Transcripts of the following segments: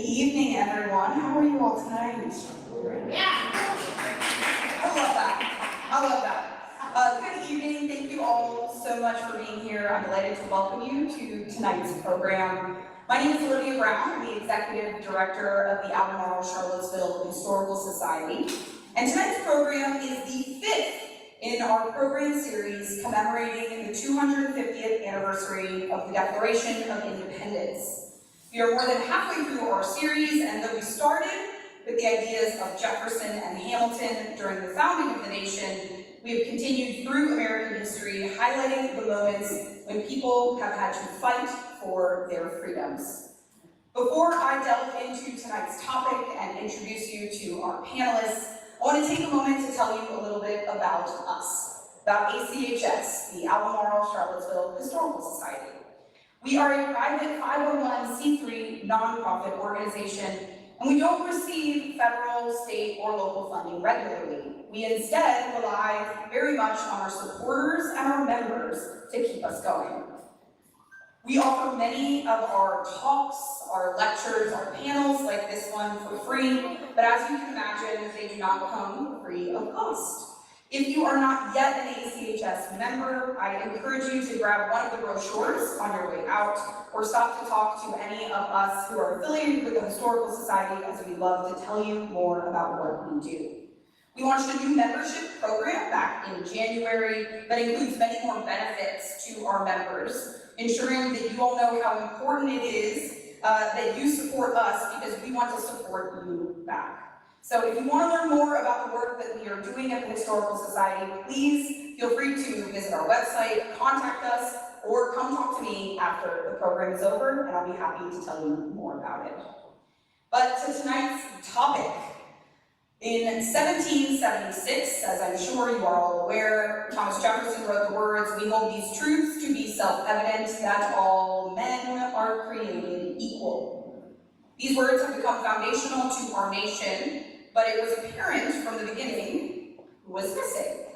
evening, everyone. How are you all tonight? Yeah. I love that. I love that. Good evening. Thank you all so much for being here. I'm delighted to welcome you to tonight's program. My name is Olivia Brown. I'm the Executive Director of the Albemarle Charlottesville Historical Society. And tonight's program is the fifth in our program series commemorating the 250th anniversary of the Declaration of Independence. We are more than halfway through our series, and though we started with the ideas of Jefferson and Hamilton during the founding of the nation, we have continued through American history, highlighting the moments when people have had to fight for their freedoms. Before I delve into tonight's topic and introduce you to our panelists, I want to take a moment to tell you a little bit about us, about ACHS, the Albemarle Charlottesville Historical Society. We are a private 501c3 nonprofit organization, and we don't receive federal, state, or local funding regularly. We instead rely very much on our supporters and our members to keep us going. We offer many of our talks, our lectures, our panels like this one for free, but as you can imagine, they do not come free of cost. If you are not yet an ACHS member, I encourage you to grab one of the brochures on your way out, or stop to talk to any of us who are affiliated with the Historical Society, as we love to tell you more about what we do. We launched a new membership program back in January that includes many more benefits to our members, ensuring that you all know how important it is that you support us, because we want to support you back. So if you want to learn more about the work that we are doing at the Historical Society, please feel free to visit our website, contact us, or come talk to me after the program is over, and I'll be happy to tell you more about it. But to tonight's topic. In 1776, as I'm sure you are all aware, Thomas Jefferson wrote the words, "We hold these truths to be self-evident, that all men are created equal." These words have become foundational to our nation, but it was apparent from the beginning who was missing.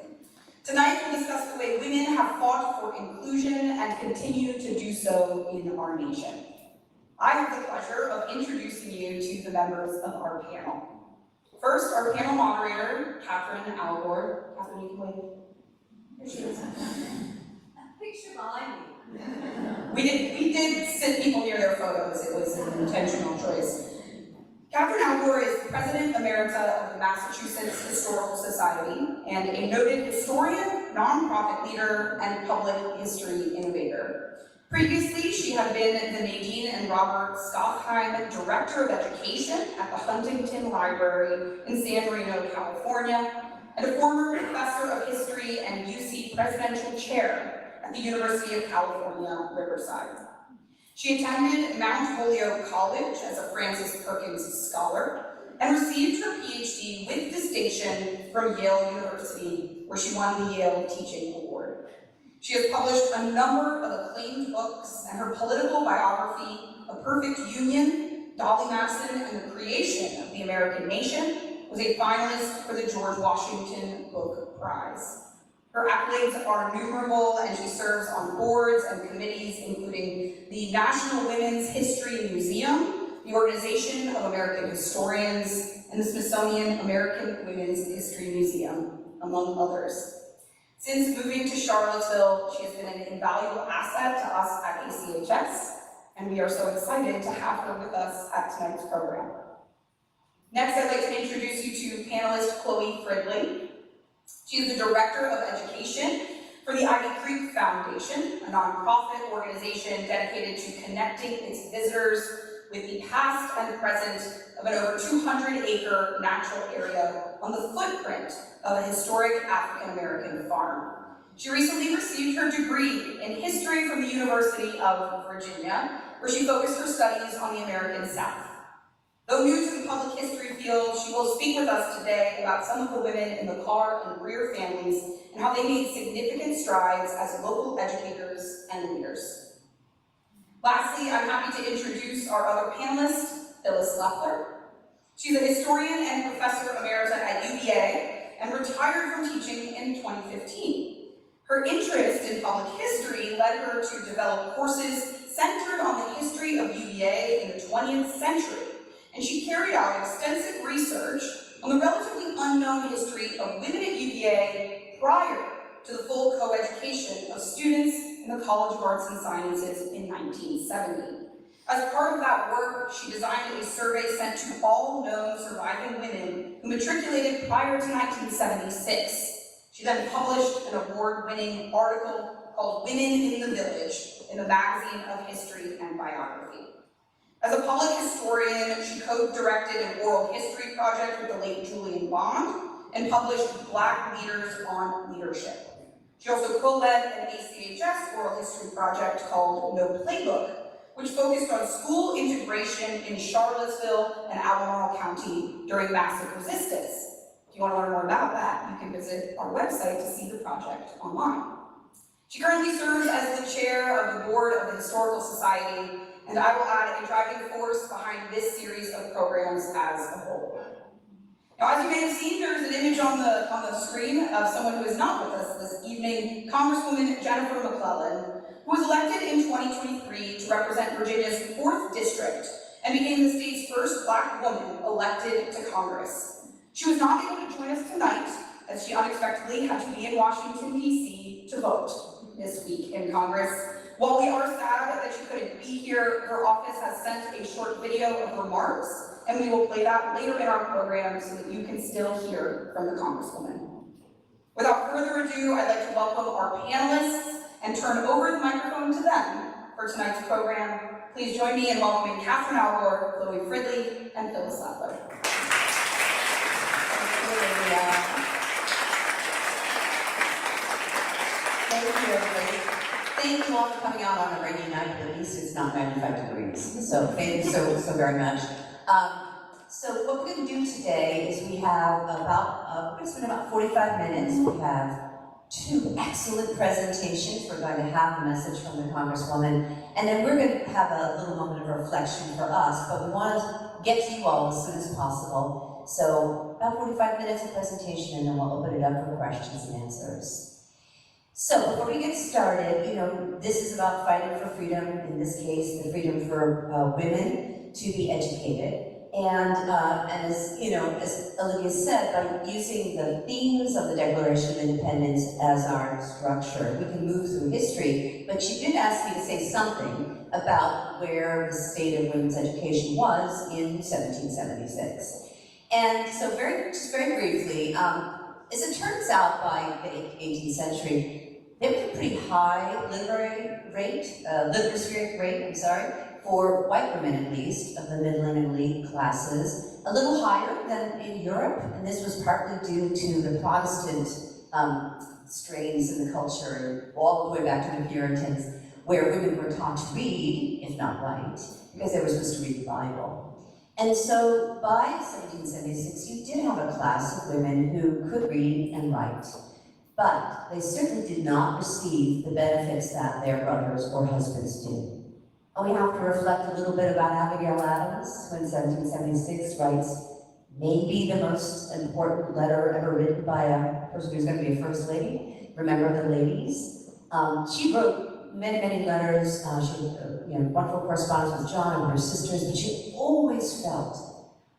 Tonight we'll discuss the way women have fought for inclusion and continue to do so in our nation. I have the pleasure of introducing you to the members of our panel. First, our panel moderator, Catherine Allgor. Catherine, you can wave. Here she is. Picture behind me. We did sit people near their photos. It was an intentional choice. Catherine Allgor is President Emerita of the Massachusetts Historical Society and a noted historian, nonprofit leader, and public history innovator. Previously, she had been the Nadine and Robert Stockheim Director of Education at the Huntington Library in San Marino, California, and a former professor of history and UC Presidential Chair at the University of California, Riverside. She attended Mount Holyoke College as a Francis Perkins Scholar and received her PhD with distinction from Yale University, where she won the Yale Teaching Award. She has published a number of acclaimed books, and her political biography, A Perfect Union, Dolly Madison and the Creation of the American Nation, was a finalist for the George Washington Book Prize. Her accolades are numerable, and she serves on boards and committees, including the National Women's History Museum, the Organization of American Historians, and the Smithsonian American Women's History Museum, among others. Since moving to Charlottesville, she has been an invaluable asset to us at ACHS, and we are so excited to have her with us at tonight's program. Next, I'd like to introduce you to panelist Chloe Fridley. She is the Director of Education for the Ivy Creek Foundation, a nonprofit organization dedicated to connecting its visitors with the past and present of an over 200-acre natural area on the footprint of a historic African-American farm. She recently received her degree in history from the University of Virginia, where she focused her studies on the American South. Though new to the public history field, she will speak with us today about some of the women in the Carr and Greer families and how they made significant strides as local educators and leaders. Lastly, I'm happy to introduce our other panelist, Phyllis Leffler. She's a historian and professor emerita at UVA and retired from teaching in 2015. Her interest in public history led her to develop courses centered on the history of UVA in the 20th century, and she carried out extensive research on the relatively unknown history of women at UVA prior to the full coeducation of students in the College of Arts and Sciences in 1970. As part of that work, she designed a survey sent to all known surviving women who matriculated prior to 1976. She then published an award-winning article called Women in the Village in the Magazine of History and Biography. As a public historian, she co-directed an oral history project with the late Julian Bond and published Black Leaders on Leadership. She also co-led an ACHS oral history project called No Playbook, which focused on school integration in Charlottesville and Albemarle County during massive resistance. If you want to learn more about that, you can visit our website to see the project online. She currently serves as the chair of the board of the Historical Society, and I will add a driving force behind this series of programs as a whole. Now, as you may have seen, there is an image on the screen of someone who is not with us this evening, Congresswoman Jennifer McClellan, who was elected in 2023 to represent Virginia's 4th District and became the state's first Black woman elected to Congress. She was not able to join us tonight, as she unexpectedly had to be in Washington, D.C. to vote this week in Congress. While we are sad that she couldn't be here, her office has sent a short video of remarks, and we will play that later in our program so that you can still hear from the Congresswoman. Without further ado, I'd like to welcome our panelists and turn over the microphone to them for tonight's program. Please join me in welcoming Catherine Allgor, Chloe Fridley, and Phyllis Leffler. Thank you, everybody. Thank you all for coming out on a rainy night, but at least it's not 95 degrees. So thank you so very much. So what we're going to do today is we have we're going to spend about 45 minutes. We have 2 excellent presentations. We're going to have a message from the Congresswoman, and then we're going to have a little moment of reflection for us, but we want to get to you all as soon as possible. So about 45 minutes of presentation, and then we'll open it up for questions and answers. So before we get started, this is about fighting for freedom, in this case, the freedom for women to be educated. And as Olivia said, by using the themes of the Declaration of Independence as our structure, we can move through history. But she did ask me to say something about where the state of women's education was in 1776. And so just very briefly, as it turns out, by the 18th century, there was a pretty high literacy rate, for white women at least, of the middling and elite classes, a little higher than in Europe, and this was partly due to the Protestant strains in the culture, all the way back to the Puritans, where women were taught to read, if not write, because they were supposed to read the Bible. And so by 1776, you did have a class of women who could read and write, but they certainly did not receive the benefits that their brothers or husbands did. And we have to reflect a little bit about Abigail Adams, who in 1776 writes maybe the most important letter ever written by a person who's going to be a first lady. Remember the ladies? She wrote many letters. She had wonderful correspondence with John and her sisters, but she always felt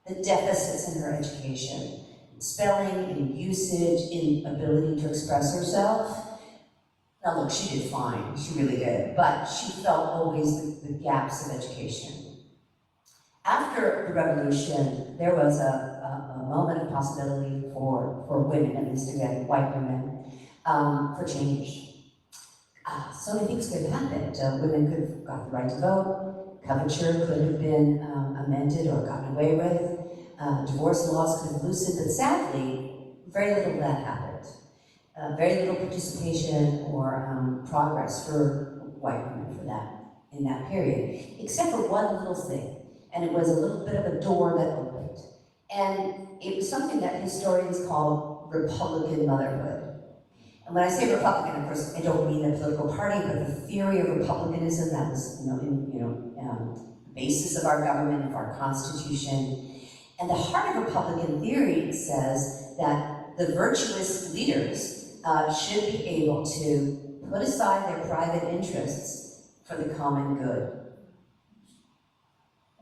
the deficits in her education. Spelling, in usage, in ability to express herself. Now look, she did fine, she really did, but she felt always the gaps of education. After the Revolution, there was a moment of possibility for women, at least again, white women, for change. So many things could have happened. Women could have got the right to vote, coverture could have been amended or gotten away with, divorce laws could have loosened, but sadly, very little of that happened. Very little participation or progress for white women in that period, except for one little thing, and it was a little bit of a door that opened. And it was something that historians call Republican motherhood. And when I say Republican, of course, I don't mean the political party, but the theory of republicanism that was, the basis of our government, of our Constitution. And the heart of Republican theory says that the virtuous leaders should be able to put aside their private interests for the common good.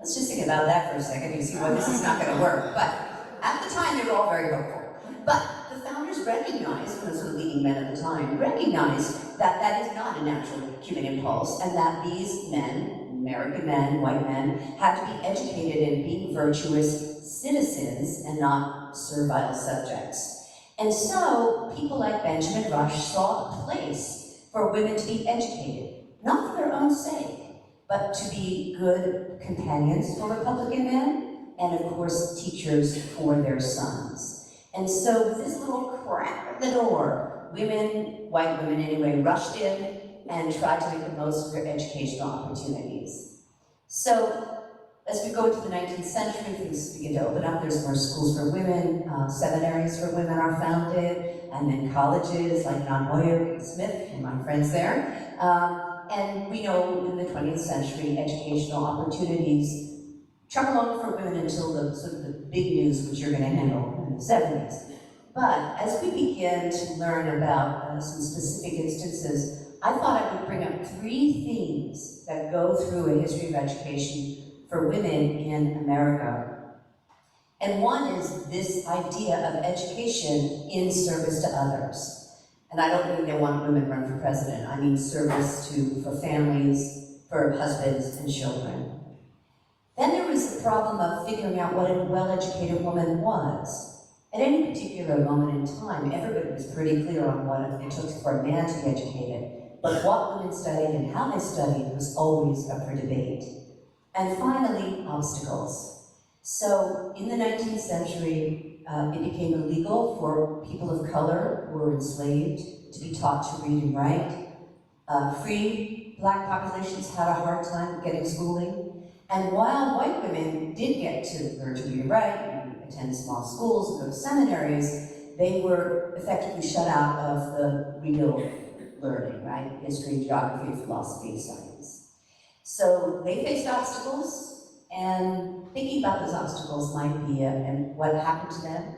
Let's just think about that for a second. You see why this is not going to work. But at the time, they were all very hopeful. But the founders recognized, those were the leading men at the time, recognized that that is not a natural human impulse, and that these men, American men, white men, had to be educated in being virtuous citizens and not servile subjects. And so, people like Benjamin Rush saw a place for women to be educated, not for their own sake, but to be good companions for Republican men, and of course, teachers for their sons. And so, with this little crack at the door, women, white women anyway, rushed in and tried to make the most of their educational opportunities. So, as we go into the 19th century, things begin to open up. There's more schools for women, seminaries for women are founded, and then colleges like Nonhoyuk and Smith, and my friends there. And we know in the 20th century, educational opportunities chug along for women until the sort of the big news, which you're going to handle in the 70s. But as we begin to learn about some specific instances, I thought I would bring up 3 themes that go through a history of education for women in America. And one is this idea of education in service to others. And I don't mean they want women to run for president. I mean service for families, for husbands and children. Then there was the problem of figuring out what a well-educated woman was. At any particular moment in time, everybody was pretty clear on what it took for a man to be educated. But what women studied and how they studied was always up for debate. And finally, obstacles. So in the 19th century, it became illegal for people of color who were enslaved to be taught to read and write. Free black populations had a hard time getting schooling. And while white women did get to learn to read and write, and attend small schools, and go to seminaries, they were effectively shut out of the real learning, right? History, geography, philosophy, science. So they faced obstacles, and thinking about those obstacles might be, and what happened to them,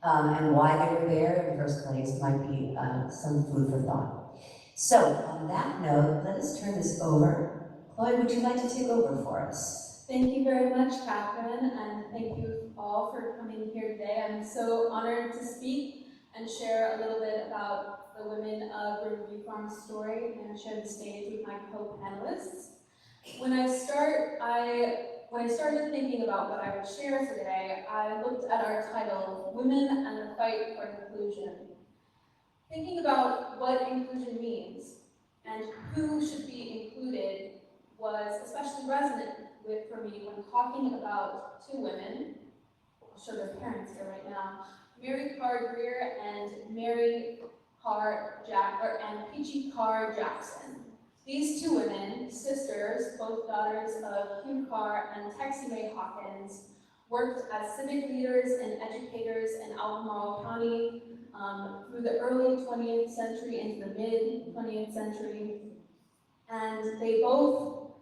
and why they were there in the first place might be some food for thought. So on that note, let us turn this over. Chloe, would you like to take over for us? Thank you very much, Catherine, and thank you all for coming here today. I'm so honored to speak and share a little bit about the women of Riverview Farm's story and share the stage with my co-panelists. When I started thinking about what I would share today, I looked at our title, Women and the Fight for Inclusion. Thinking about what inclusion means and who should be included was especially resonant for me when talking about 2 women. I'll show their parents here right now. Mary Carr Greer and Mary Carr and Peachie Carr Jackson. These 2 women, sisters, both daughters of Hugh Carr and Texie Mae Hawkins, worked as civic leaders and educators in Albemarle County through the early 20th century into the mid 20th century. And they both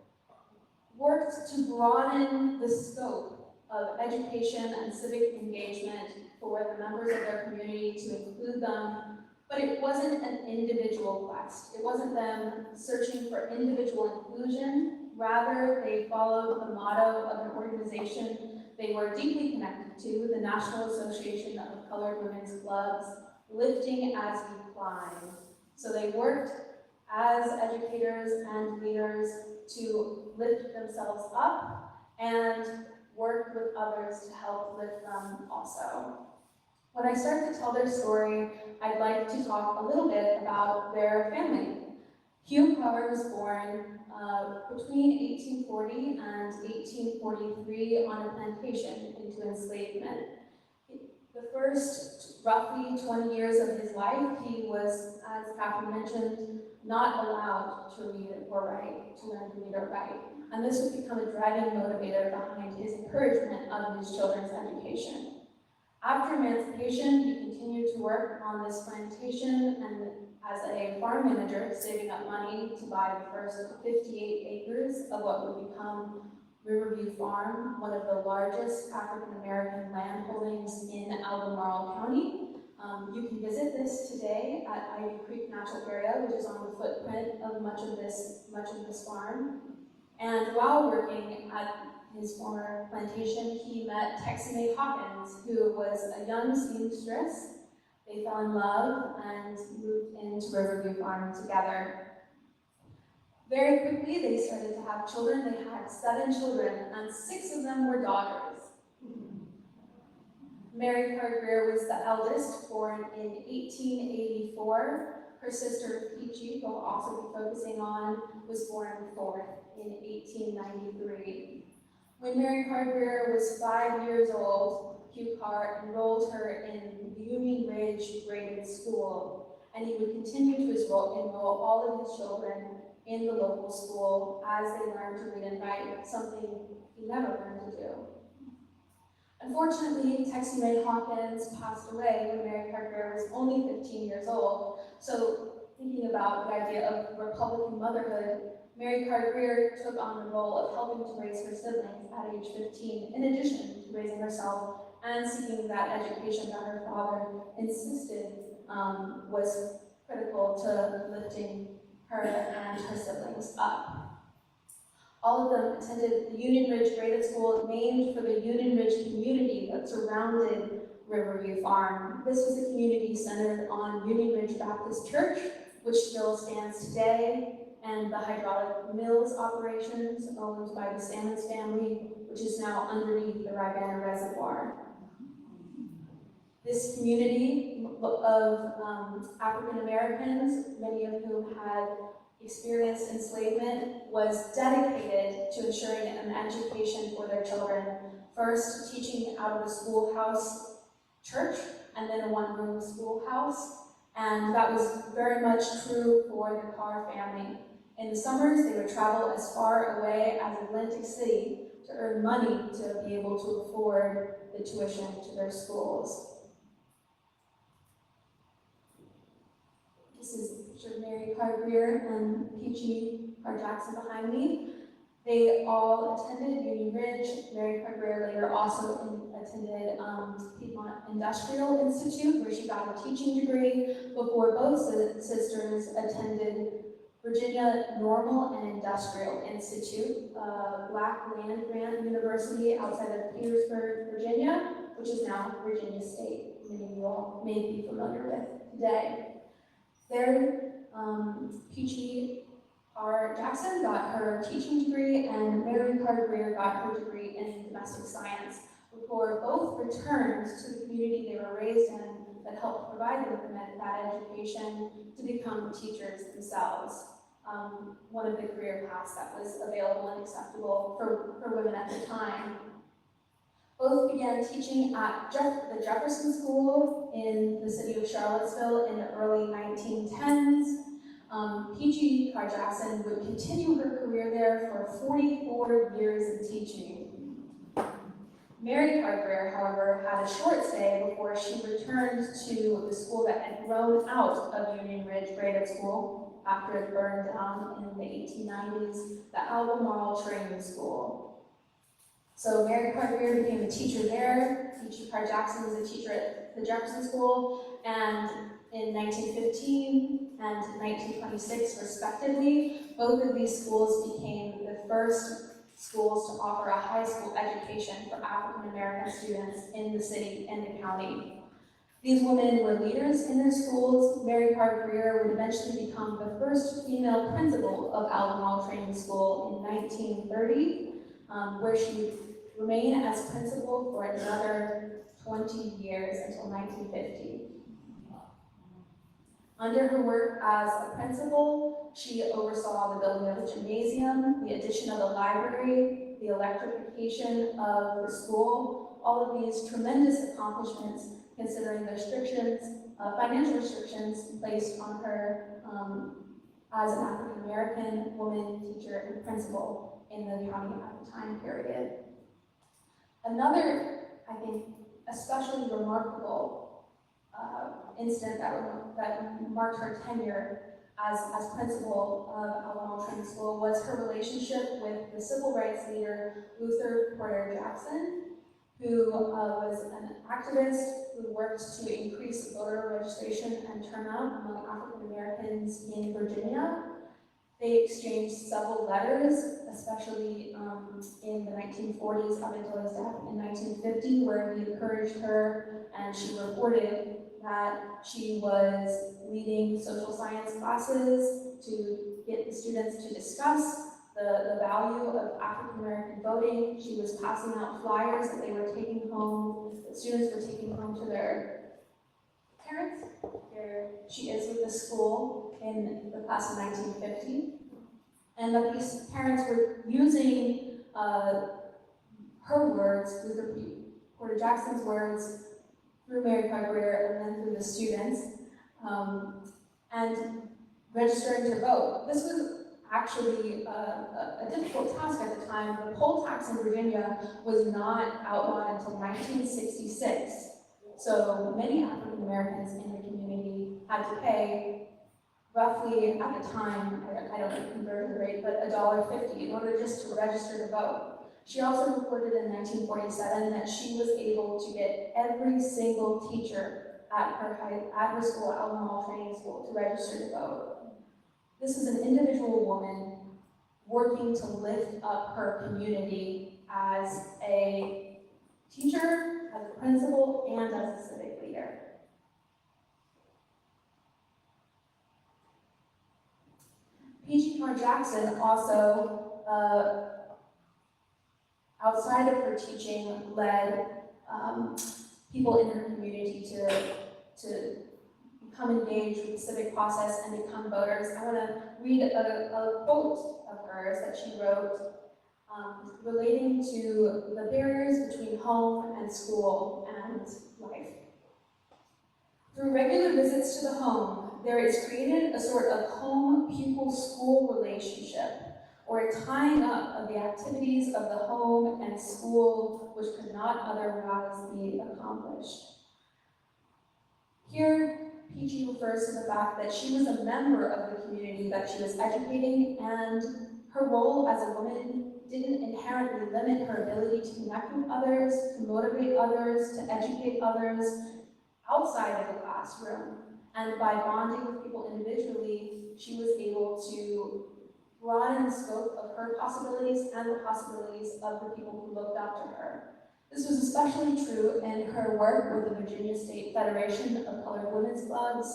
worked to broaden the scope of education and civic engagement for the members of their community, to include them, but it wasn't an individual quest. It wasn't them searching for individual inclusion. Rather, they followed the motto of an organization they were deeply connected to, the National Association of Colored Women's Clubs, lifting as we climb. So they worked as educators and leaders to lift themselves up and work with others to help lift them also. When I start to tell their story, I'd like to talk a little bit about their family. Hugh Carr was born between 1840 and 1843 on a plantation into enslavement. The first roughly 20 years of his life, he was, as Catherine mentioned, not allowed to read or write, to learn to read or write. And this would become a driving motivator behind his encouragement of his children's education. After emancipation, he continued to work on this plantation and as a farm manager, saving up money to buy the first 58 acres of what would become Riverview Farm, one of the largest African-American land holdings in Albemarle County. You can visit this today at Ivy Creek Natural Area, which is on the footprint of much of this farm. And while working at his former plantation, he met Texie Mae Hawkins, who was a young seamstress. They fell in love and moved into Riverview Farm together. Very quickly, they started to have children. They had 7 children, and 6 of them were daughters. Mary Carr Greer was the eldest, born in 1884. Her sister Peachie, who I'll also be focusing on, was born 4th in 1893. When Mary Carr Greer was 5 years old, Hugh Carr enrolled her in the Union Ridge Graded School, and he would continue to enroll all of his children in the local school as they learned to read and write, something he never learned to do. Unfortunately, Texie Mae Hawkins passed away when Mary Carr Greer was only 15 years old. So thinking about the idea of Republican motherhood, Mary Carr Greer took on the role of helping to raise her siblings at age 15, in addition to raising herself and seeking that education that her father insisted was critical to lifting her and her siblings up. All of them attended the Union Ridge Graded School, named for the Union Ridge community that surrounded Riverview Farm. This was a community centered on Union Ridge Baptist Church, which still stands today, and the hydraulic mills operations owned by the Salmons family, which is now underneath the Rivanna Reservoir. This community of African Americans, many of whom had experienced enslavement, was dedicated to ensuring an education for their children. First, teaching out of a schoolhouse church, and then a one-room schoolhouse, and that was very much true for the Carr family. In the summers, they would travel as far away as Atlantic City to earn money to be able to afford the tuition to their schools. This is a picture of Mary Carr Greer and Peachie Carr Jackson behind me. They all attended Union Ridge. Mary Carr Greer later also attended Piedmont Industrial Institute, where she got a teaching degree, before both sisters attended Virginia Normal and Industrial Institute, a Black land grant university outside of Petersburg, Virginia, which is now Virginia State. Many of you all may be familiar with today. There, Peachie Carr Jackson got her teaching degree, and Mary Carr Greer got her degree in domestic science, before both returned to the community they were raised in that helped provide them with that education to become teachers themselves. One of the career paths that was available and acceptable for women at the time. Both began teaching at the Jefferson School in the city of Charlottesville in the early 1910s. Peachie Carr Jackson would continue her career there for 44 years in teaching. Mary Carr Greer, however, had a short stay before she returned to the school that had grown out of Union Ridge Graded School after it burned down in the 1890s, the Albemarle Training School. So Mary Carr Greer became a teacher there. Peachie Carr Jackson was a teacher at the Jefferson School, and in 1915 and 1926, respectively, both of these schools became the first schools to offer a high school education for African American students in the city and the county. These women were leaders in their schools. Mary Carr Greer would eventually become the first female principal of Albemarle Training School in 1930, where she would remain as principal for another 20 years until 1950. Under her work as a principal, she oversaw the building of the gymnasium, the addition of the library, the electrification of the school, all of these tremendous accomplishments considering the restrictions, financial restrictions placed on her as an African American woman teacher and principal in the county at the time period. Another, I think, especially remarkable incident that marked her tenure as principal of Albemarle Training School was her relationship with the civil rights leader Luther Porter Jackson, who was an activist who worked to increase voter registration and turnout among African Americans in Virginia. They exchanged several letters, especially in the 1940s up until his death in 1950, where he encouraged her, and she reported that she was leading social science classes to get the students to discuss the value of African American voting. She was passing out flyers that they were taking home, the students were taking home to their parents. Here she is with the school in the class of 1950. And that these parents were using her words, Luther Porter Jackson's words, through Mary Carr Greer and then through the students, and registering to vote. This was actually a difficult task at the time. The poll tax in Virginia was not outlawed until 1966. So many African Americans in the community had to pay roughly, at the time, I don't know the conversion rate, but $1.50 in order just to register to vote. She also reported in 1947 that she was able to get every single teacher at her school, Albemarle Training School, to register to vote. This is an individual woman working to lift up her community as a teacher, as a principal, and as a civic leader. Peachie Carr Jackson also, outside of her teaching, led people in her community to become engaged with the civic process and become voters. I want to read a quote of hers that she wrote relating to the barriers between home and school and life. Through regular visits to the home, there is created a sort of home-pupil-school relationship, or a tying up of the activities of the home and school which could not otherwise be accomplished. Here, Peachie refers to the fact that she was a member of the community that she was educating, and her role as a woman didn't inherently limit her ability to connect with others, to motivate others, to educate others outside of the classroom. And by bonding with people individually, she was able to broaden the scope of her possibilities and the possibilities of the people who looked up to her. This was especially true in her work with the Virginia State Federation of Colored Women's Clubs,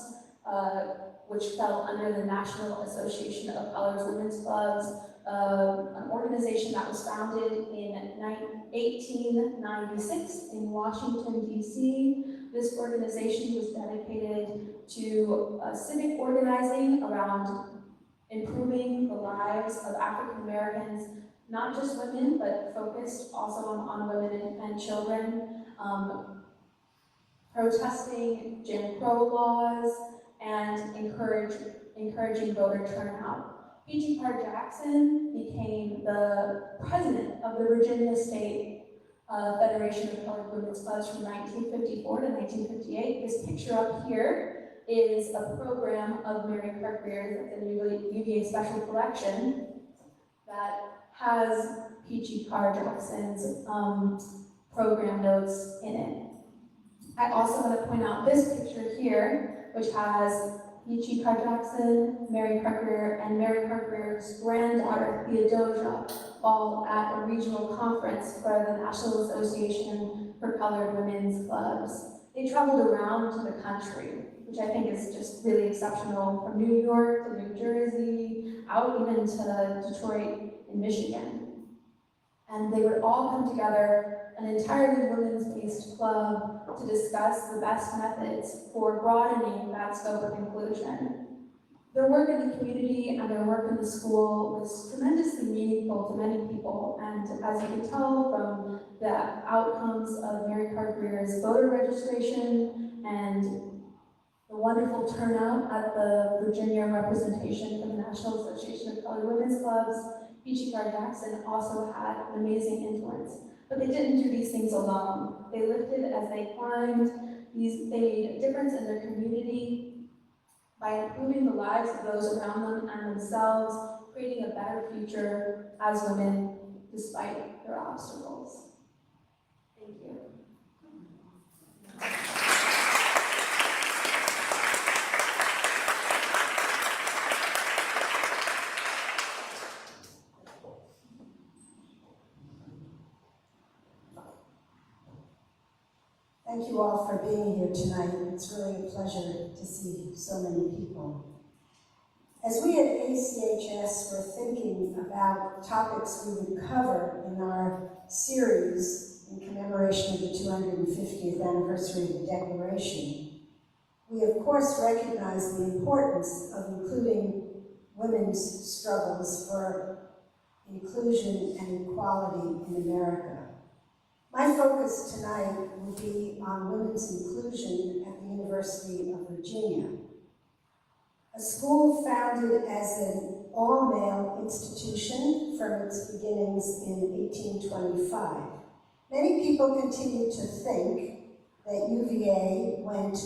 which fell under the National Association of Colored Women's Clubs, an organization that was founded in 1896 in Washington, D.C. This organization was dedicated to civic organizing around improving the lives of African Americans, not just women, but focused also on women and children, protesting Jim Crow laws, and encouraging voter turnout. Peachie Carr Jackson became the president of the Virginia State Federation of Colored Women's Clubs from 1954 to 1958. This picture up here is a program of Mary Carr Greer's at the UVA Special Collection that has Peachie Carr Jackson's program notes in it. I also want to point out this picture here, which has Peachie Carr Jackson, Mary Carr Greer, and Mary Carr Greer's granddaughter, Theodosia, all at a regional conference for the National Association for Colored Women's Clubs. They traveled around to the country, which I think is just really exceptional, from New York to New Jersey, out even to Detroit in Michigan. And they would all come together, an entirely women's-based club, to discuss the best methods for broadening that scope of inclusion. Their work in the community and their work in the school was tremendously meaningful to many people, and as you can tell from the outcomes of Mary Carr Greer's voter registration and the wonderful turnout at the Virginia representation for the National Association of Colored Women's Clubs, Peachie Carr Jackson also had an amazing influence. But they didn't do these things alone. They lifted as they climbed. They made a difference in their community by improving the lives of those around them and themselves, creating a better future as women despite their obstacles. Thank you. Thank you all for being here tonight. It's really a pleasure to see so many people. As we at ACHS were thinking about topics we would cover in our series in commemoration of the 250th anniversary of the Declaration, we of course recognize the importance of including women's struggles for inclusion and equality in America. My focus tonight will be on women's inclusion at the University of Virginia, a school founded as an all-male institution from its beginnings in 1825. Many people continue to think that UVA went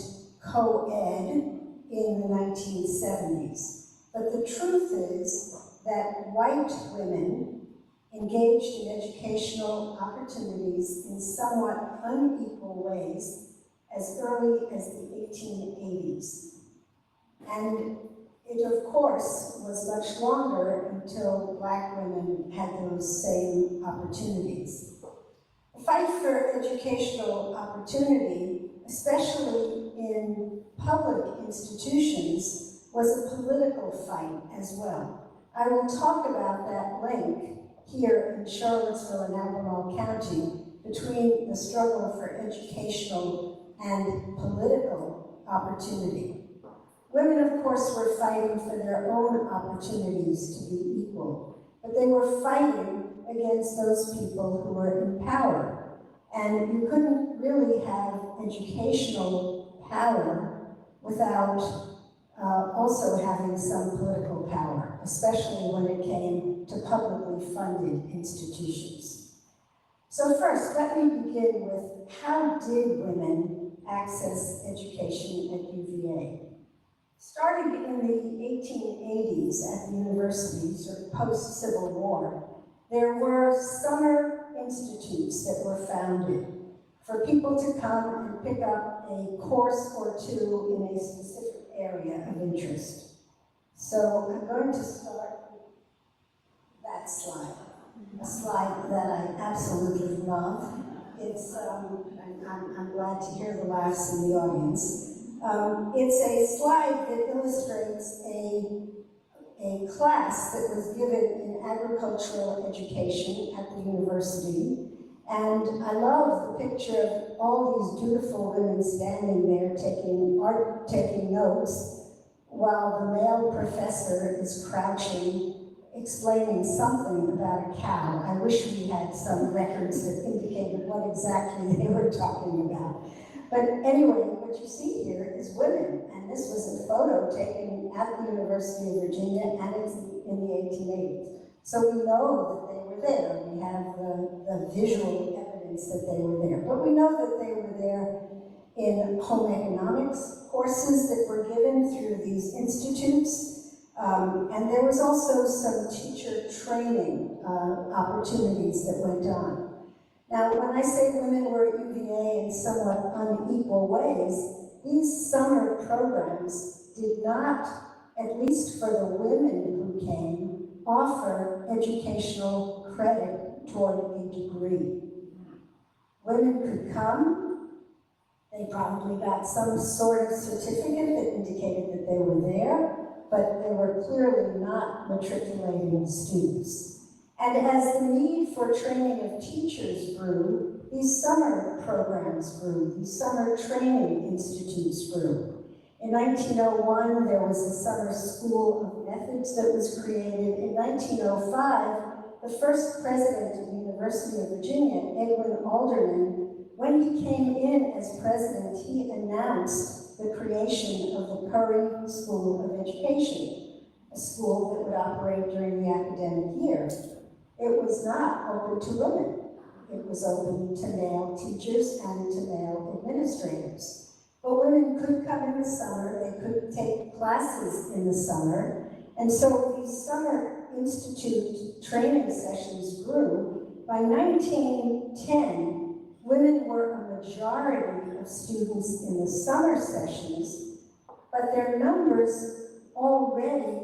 co-ed in the 1970s, but the truth is that white women engaged in educational opportunities in somewhat unequal ways as early as the 1880s. And it, of course, was much longer until Black women had those same opportunities. The fight for educational opportunity, especially in public institutions, was a political fight as well. I will talk about that link here in Charlottesville and Albemarle County between the struggle for educational and political opportunity. Women, of course, were fighting for their own opportunities to be equal, but they were fighting against those people who were in power. And you couldn't really have educational power without also having some political power, especially when it came to publicly funded institutions. So first, let me begin with how did women access education at UVA? Starting in the 1880s at the university, sort of post-Civil War, there were summer institutes that were founded for people to come and pick up a course or two in a specific area of interest. So I'm going to start with that slide, a slide that I absolutely love. It's, I'm glad to hear the laughs in the audience. It's a slide that illustrates a class that was given in agricultural education at the university. And I love the picture of all these beautiful women standing there taking notes, while the male professor is crouching, explaining something about a cow. I wish we had some records that indicated what exactly they were talking about. But anyway, what you see here is women, and this was a photo taken at the University of Virginia, and it's in the 1880s. So we know that they were there. We have the visual evidence that they were there. But we know that they were there in home economics courses that were given through these institutes. And there was also some teacher training opportunities that went on. Now, when I say women were at UVA in somewhat unequal ways, these summer programs did not, at least for the women who came, offer educational credit toward a degree. Women could come, they probably got some sort of certificate that indicated that they were there, but they were clearly not matriculating students. And as the need for training of teachers grew, these summer programs grew, these summer training institutes grew. In 1901, there was a summer school of methods that was created. In 1905, the first president of the University of Virginia, Edwin Alderman, when he came in as president, he announced the creation of the Curry School of Education, a school that would operate during the academic year. It was not open to women. It was open to male teachers and to male administrators. But women could come in the summer, they could take classes in the summer, and so these summer institute training sessions grew. By 1910, women were a majority of students in the summer sessions, but their numbers already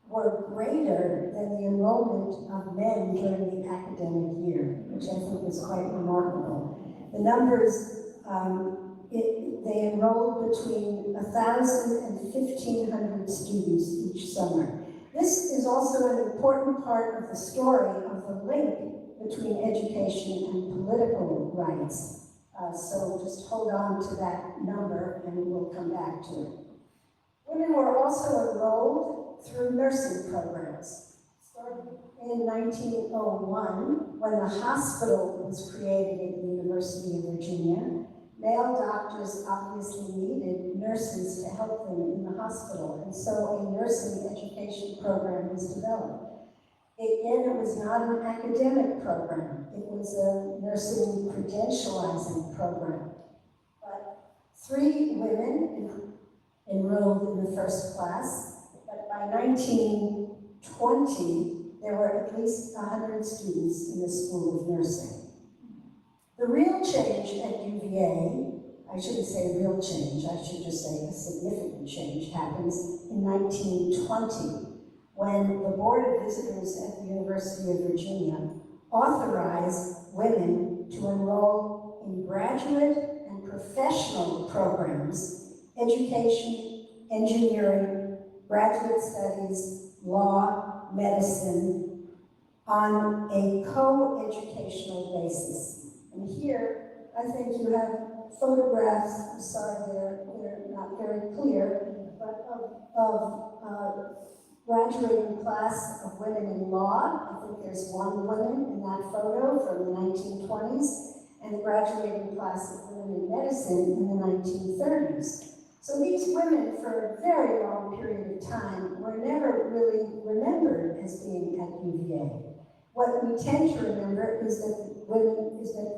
were greater than the enrollment of men during the academic year, which I think is quite remarkable. The numbers They enrolled between 1,000 and 1,500 students each summer. This is also an important part of the story of the link between education and political rights. So just hold on to that number and we'll come back to it. Women were also enrolled through nursing programs. Starting in 1901, when the hospital was created at the University of Virginia, male doctors obviously needed nurses to help them in the hospital, and so a nursing education program was developed. Again, it was not an academic program. It was a nursing credentializing program. But 3 women enrolled in the first class, but by 1920, there were at least 100 students in the School of Nursing. The real change at UVA, I shouldn't say real change, I should just say a significant change, happens in 1920, when the Board of Visitors at the University of Virginia authorized women to enroll in graduate and professional programs, education, engineering, graduate studies, law, medicine, on a co-educational basis. And here, I think you have photographs, I'm sorry, they're not very clear, but of graduating class of women in law. I think there's 1 woman in that photo from the 1920s, and the graduating class of women in medicine in the 1930s. So these women, for a very long period of time, were never really remembered as being at UVA. What we tend to remember is that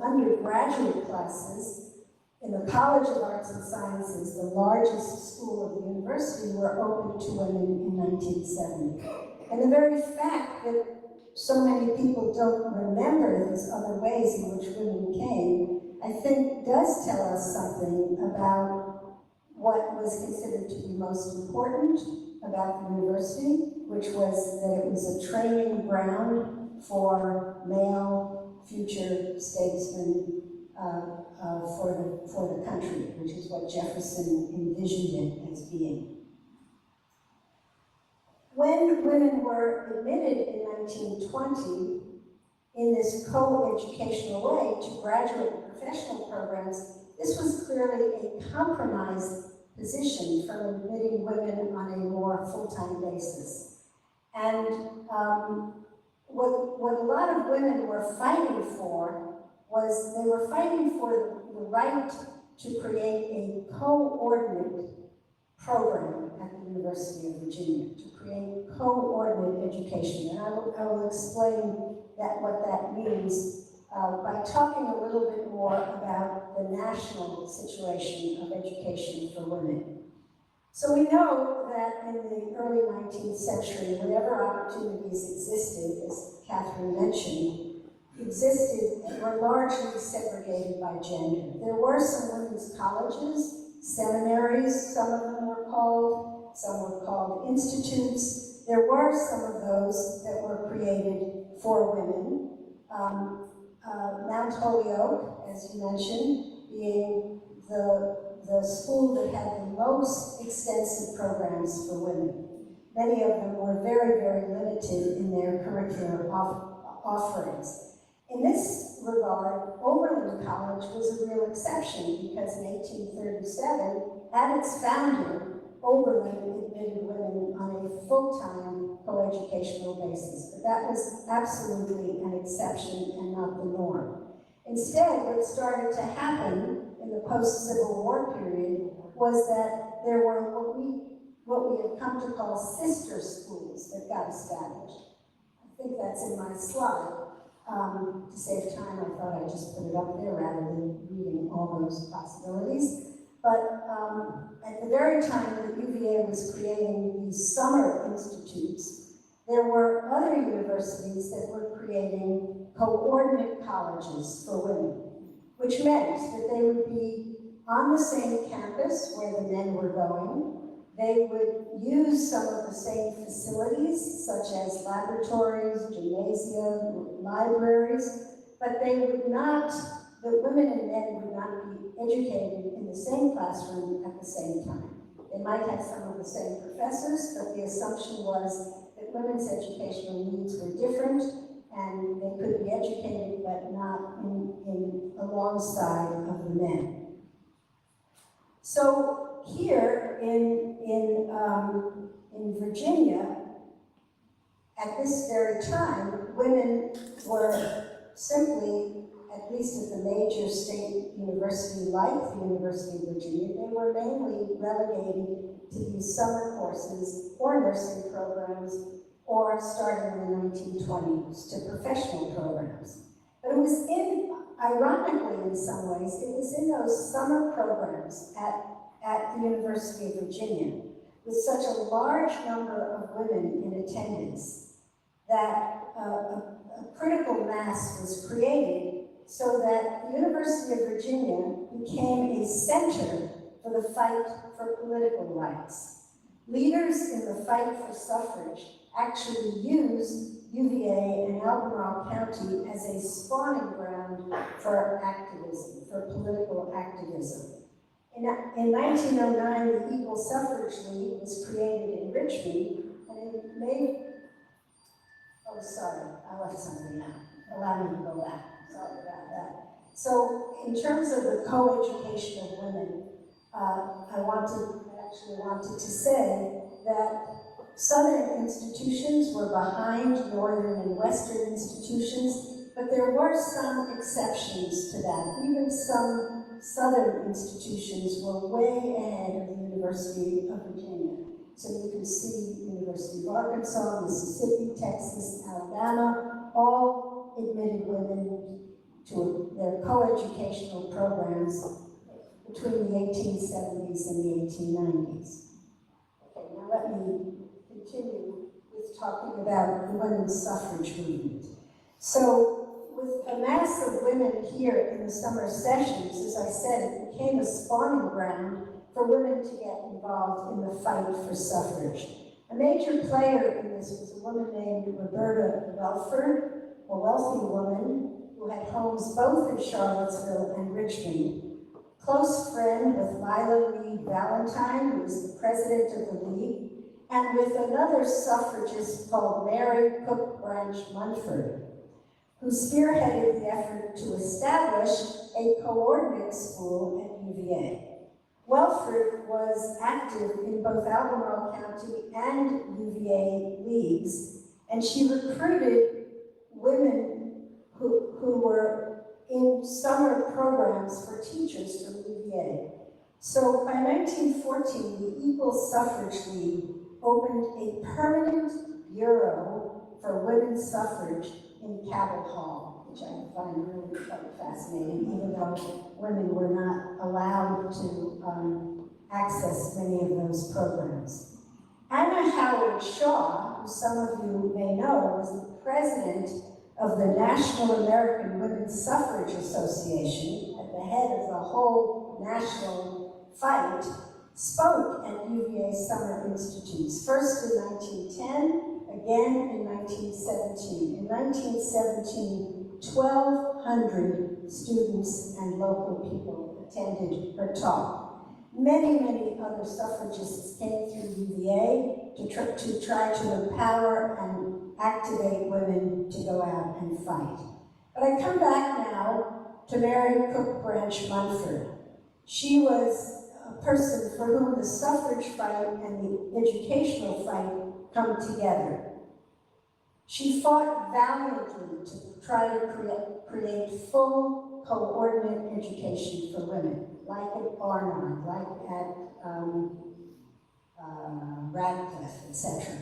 undergraduate classes in the College of Arts and Sciences, the largest school of the university, were open to women in 1970. And the very fact that so many people don't remember these other ways in which women came, I think does tell us something about what was considered to be most important about the university, which was that it was a training ground for male future statesmen for the country, which is what Jefferson envisioned it as being. When women were admitted in 1920 in this co-educational way to graduate and professional programs, this was clearly a compromised position from admitting women on a more full-time basis. And what a lot of women were fighting for was they were fighting for the right to create a coordinate program at the University of Virginia, to create coordinate education. And I will explain what that means by talking a little bit more about the national situation of education for women. So we know that in the early 19th century, whatever opportunities existed, as Catherine mentioned, were largely segregated by gender. There were some women's colleges, seminaries, some of them were called, some were called institutes. There were some of those that were created for women. Mount Holyoke, as you mentioned, being the school that had the most extensive programs for women. Many of them were very, very limited in their curricular offerings. In this regard, Oberlin College was a real exception because in 1837, at its founding, Oberlin admitted women on a full-time coeducational basis. But that was absolutely an exception and not the norm. Instead, what started to happen in the post-Civil War period was that there were what we have come to call sister schools that got established. I think that's in my slide. To save time, I thought I'd just put it up there rather than reading all those possibilities. But at the very time that UVA was creating these summer institutes, there were other universities that were creating coordinate colleges for women, which meant that they would be on the same campus where the men were going. They would use some of the same facilities, such as laboratories, gymnasia, libraries, but the women and men would not be educated in the same classroom at the same time. They might have some of the same professors, but the assumption was that women's educational needs were different and they could be educated but not alongside of the men. So here in Virginia, at this very time, women were simply, at least at the major state university like the University of Virginia, they were mainly relegated to these summer courses or nursing programs, or starting in the 1920s to professional programs. But it was ironically in some ways, it was in those summer programs at the University of Virginia, with such a large number of women in attendance, that a critical mass was created so that the University of Virginia became a center for the fight for political rights. Leaders in the fight for suffrage actually used UVA and Albemarle County as a spawning ground for activism, for political activism. In 1909, the Equal Suffrage League was created in Richmond, and it made, oh sorry, I left something out. Allow me to go back, sorry about that. So in terms of the co-education of women, I actually wanted to say that Southern institutions were behind Northern and Western institutions, but there were some exceptions to that. Even some Southern institutions were way ahead of the University of Virginia. So you can see University of Arkansas, Mississippi, Texas, Alabama, all admitted women to their co-educational programs between the 1870s and the 1890s. Okay, now let me continue with talking about the women's suffrage movement. So with a mass of women here in the summer sessions, as I said, it became a spawning ground for women to get involved in the fight for suffrage. A major player in this was a woman named Roberta Leffler, a wealthy woman who had homes both in Charlottesville and Richmond. Close friend with Lila Reed Valentine, who was the president of the League, and with another suffragist called Mary Cook Branch Munford, who spearheaded the effort to establish a coordinate school at UVA. Welford was active in both Albemarle County and UVA leagues, and she recruited women who were in summer programs for teachers from UVA. So by 1914, the Equal Suffrage League opened a permanent bureau for women's suffrage in Cabell Hall, which I find really quite fascinating, even though women were not allowed to access many of those programs. Anna Howard Shaw, who some of you may know, was the president of the National American Women's Suffrage Association, at the head of the whole national fight, spoke at UVA Summer Institutes, first in 1910, again in 1917. In 1917, 1,200 students and local people attended her talk. Many, many other suffragists came through UVA to try to empower and activate women to go out and fight. But I come back now to Mary Cook Branch Munford. She was a person for whom the suffrage fight and the educational fight come together. She fought valiantly to try to create full coordinate education for women, like at Barnard, like at Radcliffe, etc.,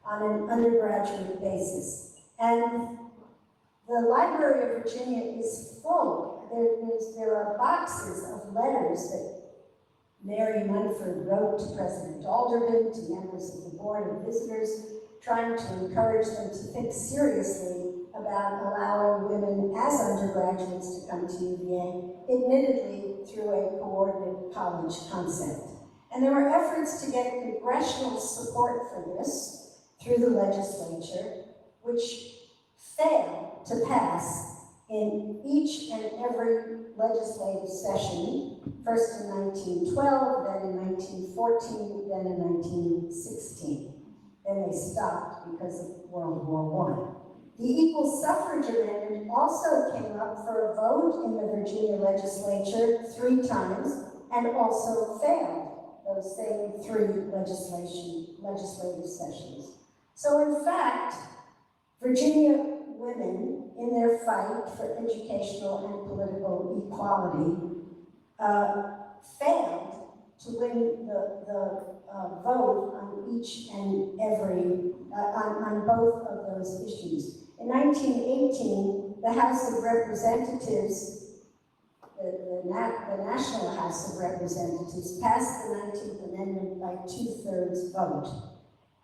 on an undergraduate basis. And the Library of Virginia is full. There are boxes of letters that Mary Munford wrote to President Alderman, to members of the Board of Visitors, trying to encourage them to think seriously about allowing women as undergraduates to come to UVA, admittedly through a coordinate college concept. And there were efforts to get congressional support for this through the legislature, which failed to pass in each and every legislative session First in 1912, then in 1914, then in 1916. Then they stopped because of World War I. The Equal Suffrage Amendment also came up for a vote in the Virginia legislature 3 times and also failed those same 3 legislative sessions. So in fact, Virginia women, in their fight for educational and political equality, failed to win the vote on each and every, on both of those issues. In 1918, the House of Representatives, the National House of Representatives, passed the 19th Amendment by 2/3 vote.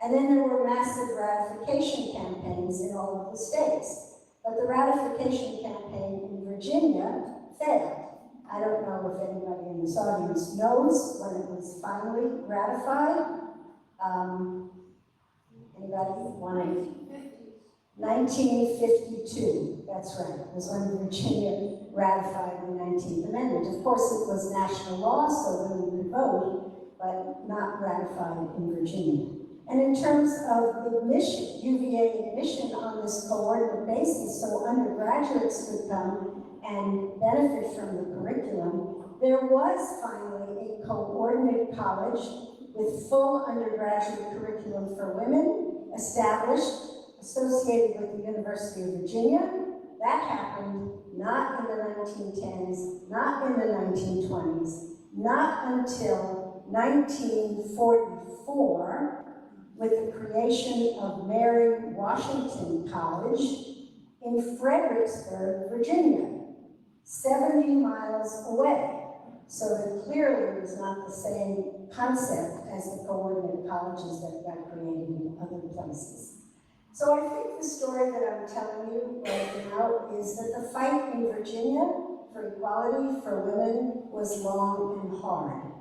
And then there were massive ratification campaigns in all of the states. But the ratification campaign in Virginia failed. I don't know if anybody in this audience knows when it was finally ratified. Anybody want to? 1952, that's right, was when Virginia ratified the 19th Amendment. Of course, it was national law, so women could vote, but not ratified in Virginia. And in terms of admission, UVA admission on this coordinate basis, so undergraduates could come and benefit from the curriculum, there was finally a coordinate college with full undergraduate curriculum for women, established, associated with the University of Virginia. That happened not in the 1910s, not in the 1920s, not until 1944, with the creation of Mary Washington College in Fredericksburg, Virginia, 70 miles away. So it clearly was not the same concept as the coordinate colleges that got created in other places. So I think the story that I'm telling you right now is that the fight in Virginia for equality for women was long and hard.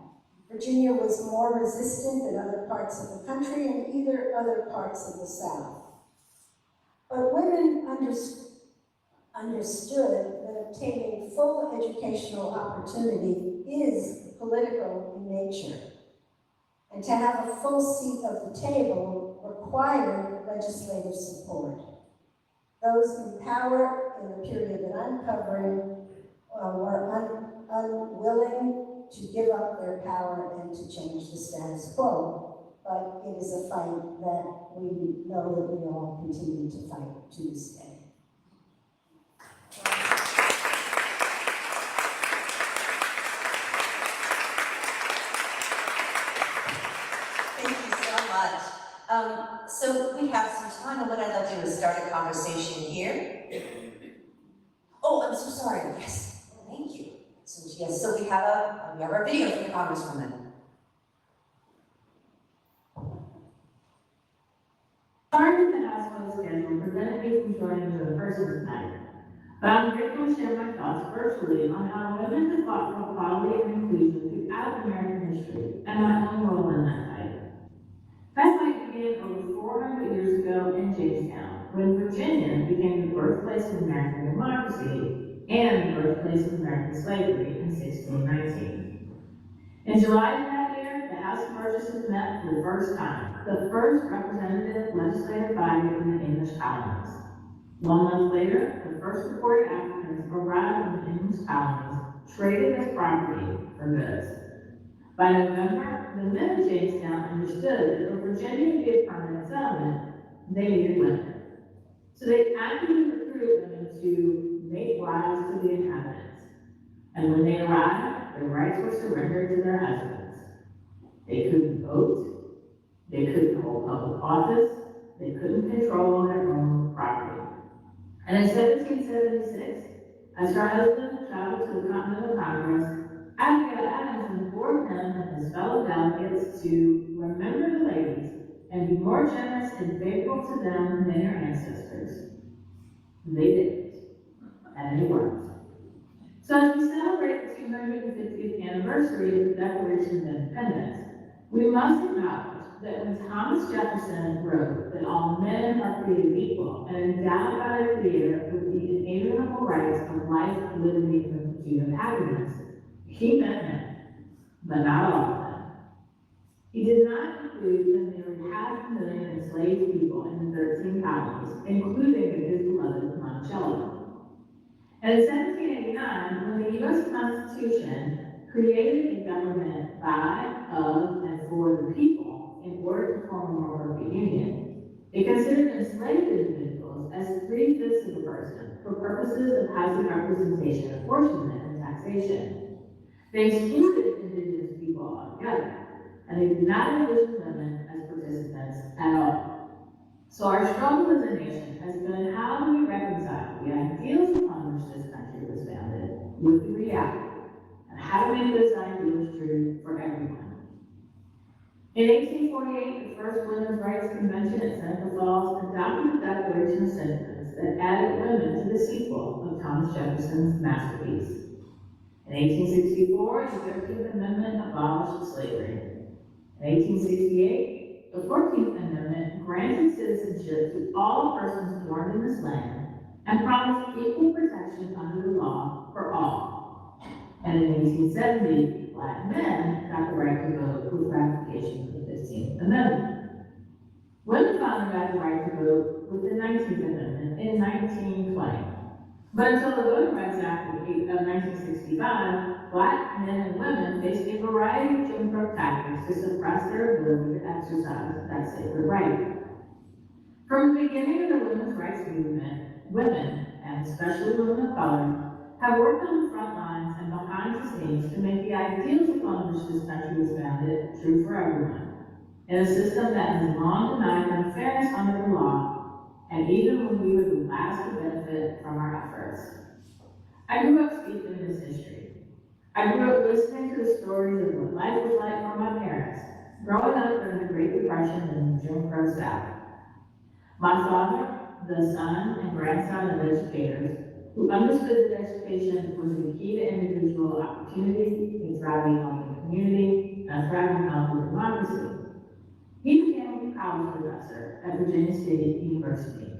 Virginia was more resistant than other parts of the country and either other parts of the South. But women understood that obtaining full educational opportunity is political in nature. And to have a full seat at the table required legislative support. Those in power in the period that I'm covering were unwilling to give up their power and to change the status quo. But it is a fight that we know that we all continue to fight to this day. Thank you so much. So we have some time, and what I'd like to do is start a conversation here. Oh, I'm so sorry. Yes, thank you. So yes, so we have our video from the Congresswoman. Sorry that the House was scheduled prevented me from joining you in person tonight, but I'm grateful to share my thoughts virtually on how women have fought for equality and inclusion throughout American history and my own role in that fight. That fight began over 400 years ago in Jamestown, when Virginia became the birthplace of American democracy and the birthplace of American slavery in 1619. In July of that year, the House of Burgesses met for the first time, the first representative legislative body in the English colonies. 1 month later, the first reported Africans arrived in the English colonies, traded as property for goods. By November, the men of Jamestown understood that for Virginia to be a permanent settlement, they needed women. So they actively recruited women to make wives to the inhabitants. And when they arrived, their rights were surrendered to their husbands. They couldn't vote, they couldn't hold public office, they couldn't control their own property. And in 1776, as her husband traveled to the Continental Congress, Abigail Adams implored him and his fellow delegates to remember the ladies and be more generous and faithful to them than your ancestors. They didn't, and they weren't. So as we celebrate the 250th anniversary of the Declaration of Independence, we must acknowledge that when Thomas Jefferson wrote that all men are created equal and endowed by their Creator with the inalienable rights of life, liberty, and the pursuit of happiness, He meant men, but not all of them. He did not include the nearly 500,000 enslaved people in the 13 colonies, including his beloved Monticello. And in 1789, when the U.S. Constitution created a government by, of, and for the people in order to form a more perfect union, it considered enslaved individuals as 3/5 of a person for purposes of House of Representation, apportionment, and taxation. They excluded indigenous people altogether, and they did not envision women as participants at all. So our struggle as a nation has been how do we reconcile the ideals upon which this country was founded with the reality, and how to make those ideals true for everyone. In 1848, the first Women's Rights Convention at Seneca Falls adopted the Declaration of Sentiments that added women to the sequel of Thomas Jefferson's masterpiece. In 1864, the 13th Amendment abolished slavery. In 1868, the 14th Amendment granted citizenship to all persons born in this land and promised equal protection under the law for all. And in 1870, Black men got the right to vote with ratification of the 15th Amendment. Women finally got the right to vote with the 19th Amendment in 1920. But until the Voting Rights Act of 1965, Black men and women faced a variety of Jim Crow tactics to suppress their ability to exercise that sacred right. From the beginning of the women's rights movement, women, and especially women of color, have worked on the front lines and behind the scenes to make the ideals upon which this country was founded true for everyone, in a system that has long denied them fairness under the law, and even when we were the last to benefit from our efforts. I grew up speaking this history. I grew up listening to the stories of what life was like for my parents, growing up during the Great Depression in the Jim Crow South. My father, the son and grandson of educators, who understood that education was the key to individual opportunity, a thriving healthy community, and a thriving healthy democracy. He became a college professor at Virginia State University.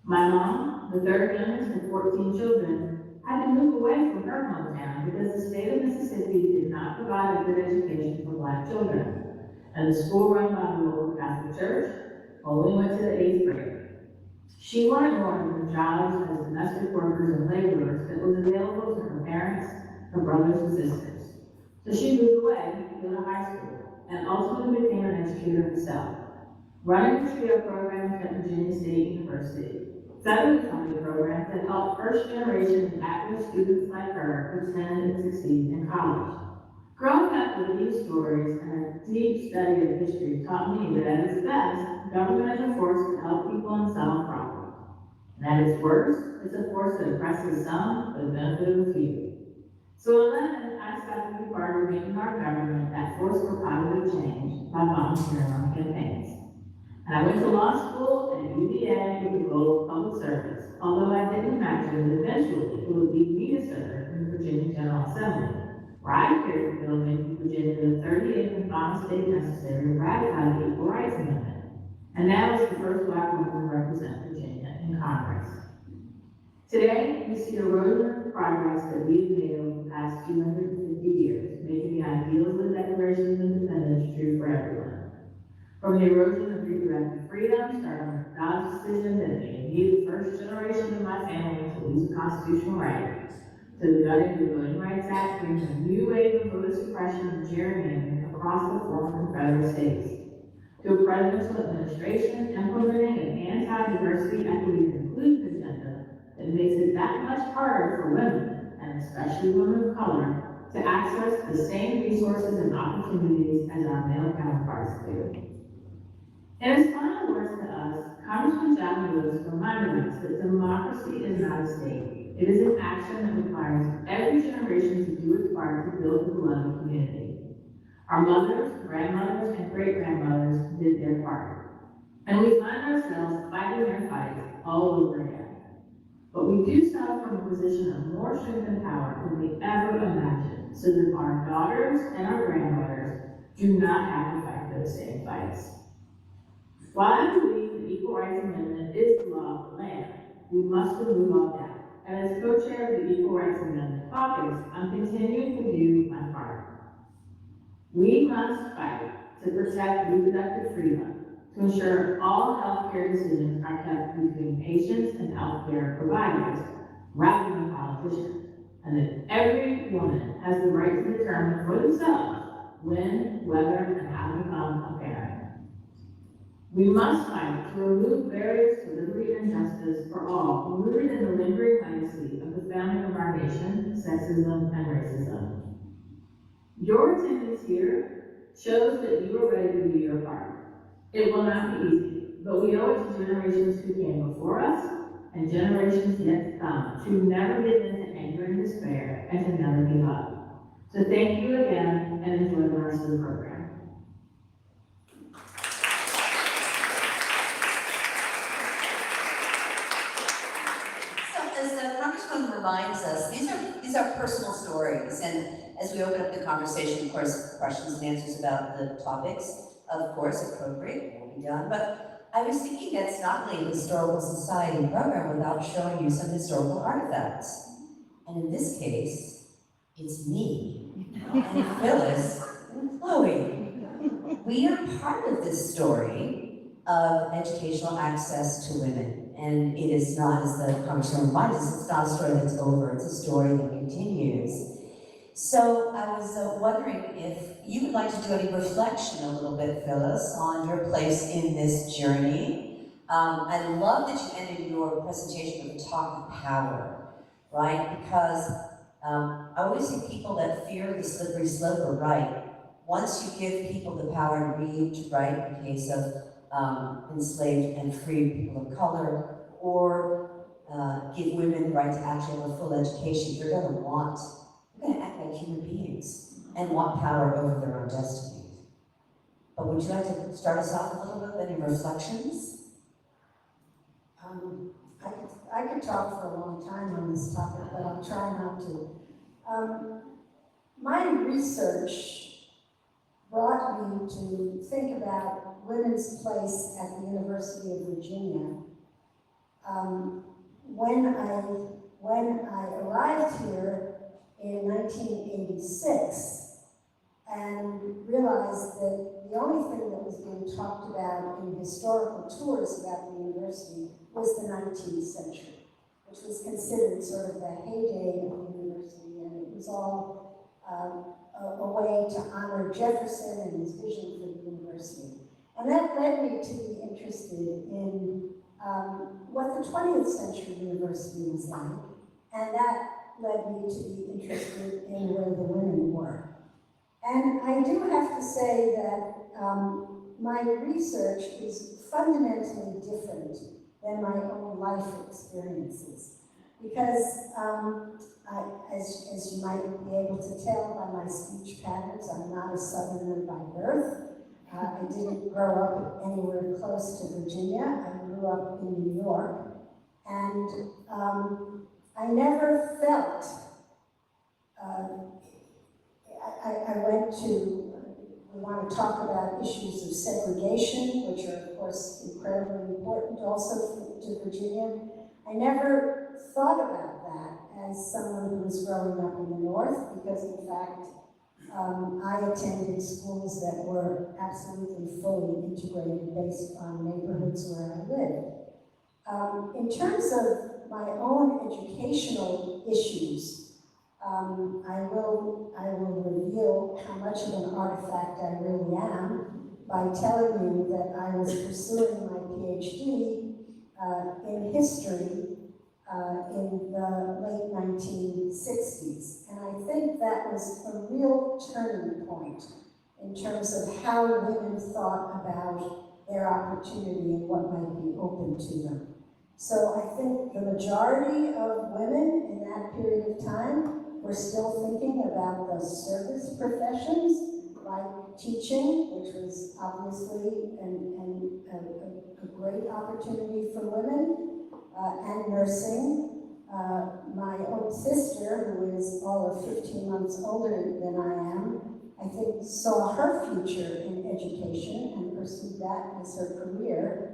My mom, the third youngest of 14 children, had to move away from her hometown because the state of Mississippi did not provide a good education for Black children, and the school run by the local Catholic Church only went to the 8th grade. She wanted more than the jobs as domestic workers and laborers that was available to her parents, her brothers, and sisters. So she moved away to go to high school and ultimately became an educator herself, running the TRIO programs at Virginia State University, federally funded programs that helped first-generation at-risk students like her attend and succeed in college. Growing up with these stories and a deep study of history taught me that at its best, government is a force to help people and solve problems. And at its worst, it's a force that oppresses some for the benefit of the few. So in London, I decided to be part of making our government that force for positive change by volunteering on campaigns. And I went to law school at UVA with the goal of public service, although I didn't imagine that eventually it would lead me to serve in the Virginia General Assembly, where I carried the bill making Virginia the 38th and final state necessary to ratify the Equal Rights Amendment. And now is the first Black woman to represent Virginia in Congress. Today, we see a roadmap of progress that we've made over the past 250 years, making the ideals of the Declaration of Independence true for everyone. From the erosion of reproductive freedom, starting with God's decision that made me the first generation of my family to lose a constitutional right, to the gutting of the Voting Rights Act, bringing a new wave of voter suppression and gerrymandering across the former Confederate states, to a presidential administration implementing an anti-diversity, equity, and inclusion agenda that makes it that much harder for women, and especially women of color, to access the same resources and opportunities as our male counterparts do. In his final words to us, Congressman John Lewis reminded us that democracy is not a state. It is an action that requires every generation to do its part to build the beloved community. Our mothers, grandmothers, and great-grandmothers did their part. And we find ourselves fighting their fights all over again. But we do so from a position of more strength and power than we ever imagined, so that our daughters and our granddaughters do not have to fight those same fights. While I believe the Equal Rights Amendment is the law of the land, we must remove all doubt. And as co-chair of the Equal Rights Amendment focus on continuing to do my part. We must fight to protect reproductive freedom, to ensure all healthcare decisions are kept between patients and healthcare providers rather than politicians, and that every woman has the right to determine for themselves when, whether, and how to become a parent. We must fight to remove barriers to liberty and justice for all, rooted in the lingering legacy of the founding of our nation, sexism and racism. Your attendance here shows that you are ready to do your part. It will not be easy, but we owe it to generations who came before us and generations yet to come to never give in to anger and despair and to never give up. So thank you again and enjoy the rest of the program. So as the Congresswoman reminds us, these are personal stories, and as we open up the conversation, of course, questions and answers about the topics, of course, appropriate, will be done, but I was thinking that's not only a historical society program without showing you some historical artifacts. And in this case, it's me, and Phyllis, and Chloe. We are part of this story of educational access to women. And it is not, as the Congresswoman reminds us, it's not a story that's over, it's a story that continues. So I was wondering if you would like to do any reflection a little bit, Phyllis, on your place in this journey. I love that you ended your presentation with a talk of power, right? Because I always think people that fear the slippery slope are right. Once you give people the power to read, to write, in the case of enslaved and free people of color, or give women the right to actually have a full education, they're going to act like human beings and want power over their own destiny. But would you like to start us off a little bit with any reflections? I could talk for a long time on this topic, but I'll try not to. My research brought me to think about women's place at the University of Virginia. When I arrived here in 1986 and realized that the only thing that was being talked about in historical tours about the university was the 19th century, which was considered sort of the heyday of the university, and it was all a way to honor Jefferson and his vision for the university. And that led me to be interested in what the 20th century university was like, and that led me to be interested in where the women were. And I do have to say that my research is fundamentally different than my own life experiences. Because as you might be able to tell by my speech patterns, I'm not a Southerner by birth. I didn't grow up anywhere close to Virginia. I grew up in New York. And I never felt, I went to, we want to talk about issues of segregation, which are of course incredibly important also to Virginia. I never thought about that as someone who was growing up in the North, because in fact, I attended schools that were absolutely fully integrated based on neighborhoods where I lived. In terms of my own educational issues, I will reveal how much of an artifact I really am by telling you that I was pursuing my PhD in history in the late 1960s. And I think that was a real turning point in terms of how women thought about their opportunity and what might be open to them. So I think the majority of women in that period of time were still thinking about the service professions, like teaching, which was obviously a great opportunity for women, and nursing. My own sister, who is all of 15 months older than I am, I think saw her future in education and pursued that as her career.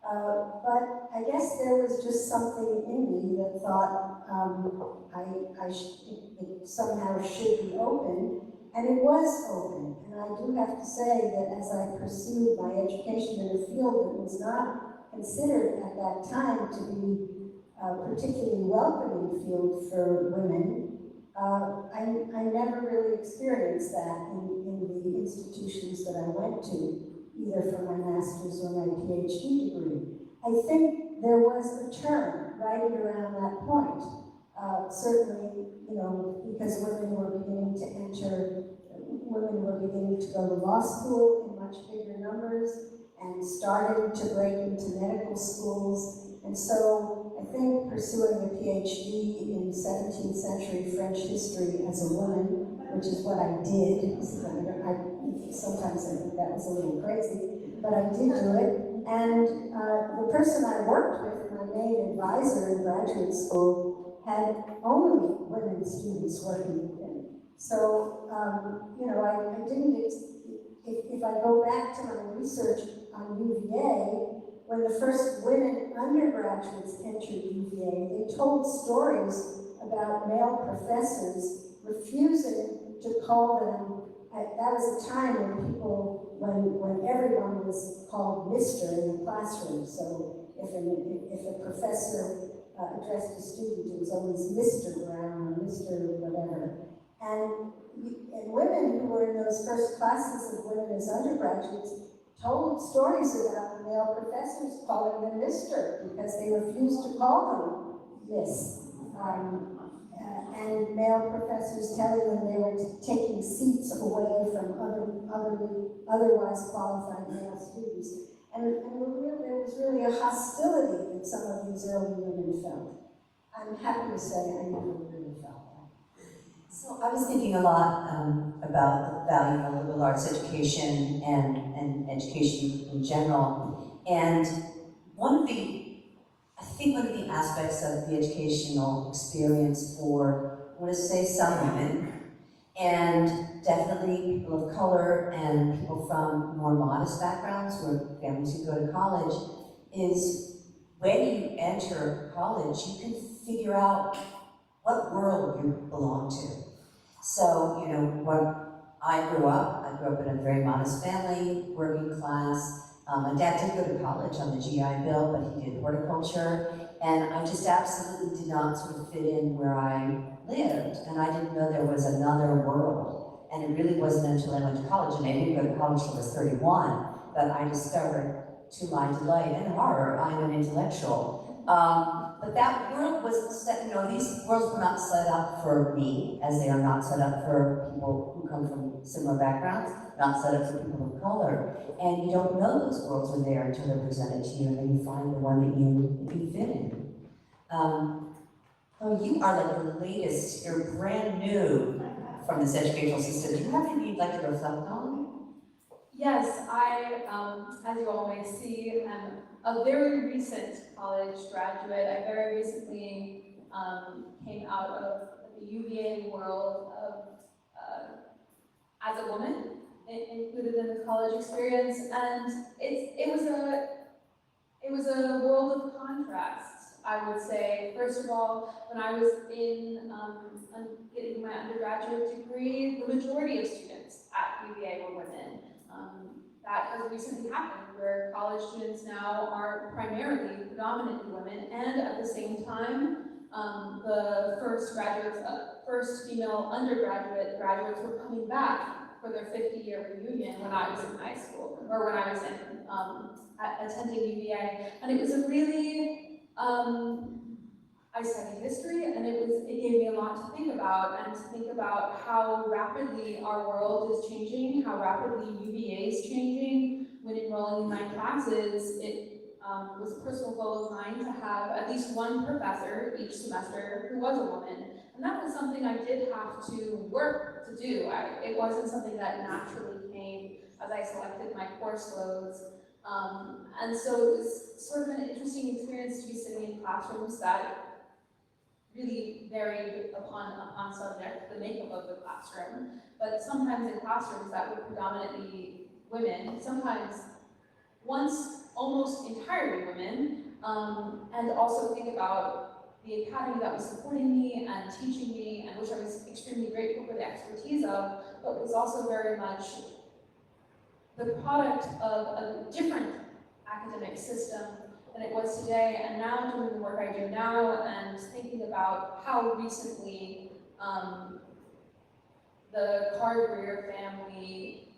But I guess there was just something in me that thought, it somehow should be open, and it was open. And I do have to say that as I pursued my education in a field that was not considered at that time to be a particularly welcoming field for women, I never really experienced that in the institutions that I went to, either for my master's or my PhD degree. I think there was a turn right around that point. Certainly, because women were beginning to go to law school in much bigger numbers and started to break into medical schools. And so I think pursuing a PhD in 17th century French history as a woman, which is what I did, sometimes I think that was a little crazy, but I did do it. And the person I worked with, my main advisor in graduate school, had only women students working with him. So, I didn't, if I go back to my research on UVA, when the first women undergraduates entered UVA, they told stories about male professors refusing to call them. That was a time when everyone was called Mr. in the classroom. So if a professor addressed a student, it was always Mr. Brown or Mr. whatever. And women who were in those first classes of women as undergraduates told stories about the male professors calling them Mr. because they refused to call them Miss. And male professors telling them they were taking seats away from otherwise qualified male students. And there was really a hostility that some of these early women felt. I'm happy to say I never really felt that. So I was thinking a lot about the value of liberal arts education and education in general. And I think one of the aspects of the educational experience for, I want to say some women, and definitely people of color and people from more modest backgrounds or families who go to college, is when you enter college, you can figure out what world you belong to. So, when I grew up in a very modest family, working class. My dad did go to college on the GI Bill, but he did horticulture, and I just absolutely did not sort of fit in where I lived, and I didn't know there was another world. And it really wasn't until I went to college, and I didn't go to college until I was 31, that I discovered, to my delight and horror, I'm an intellectual. But that world wasn't set, these worlds were not set up for me, as they are not set up for people who come from similar backgrounds, not set up for people of color. And you don't know those worlds are there until they're presented to you, and then you find the one that you fit in. You are like the latest, you're brand new from this educational system. Do you have anything you'd like to reflect on? Yes, I, as you all may see, am a very recent college graduate. I very recently came out of the UVA world of, as a woman, included in the college experience, and it was a world of contrasts, I would say. First of all, when I was getting my undergraduate degree, the majority of students at UVA were women. That has recently happened, where college students now are predominantly women, and at the same time, the first female graduates were coming back for their 50-year reunion when I was in high school, or when I was attending UVA, and it was a really, I studied history, and it gave me a lot to think about, and to think about how rapidly our world is changing, how rapidly UVA is changing. When enrolling in my classes, it was a personal goal of mine to have at least one professor each semester who was a woman, and that was something I did have to work to do. It wasn't something that naturally came as I selected my course loads. And so it was sort of an interesting experience to be sitting in classrooms that really varied upon subject, the makeup of the classroom, but sometimes in classrooms that were predominantly women, sometimes once almost entirely women, and also think about the academy that was supporting me and teaching me, and which I was extremely grateful for the expertise of, but was also very much the product of a different academic system than it was today. And now doing the work I do now and thinking about how recently the Carr Greer family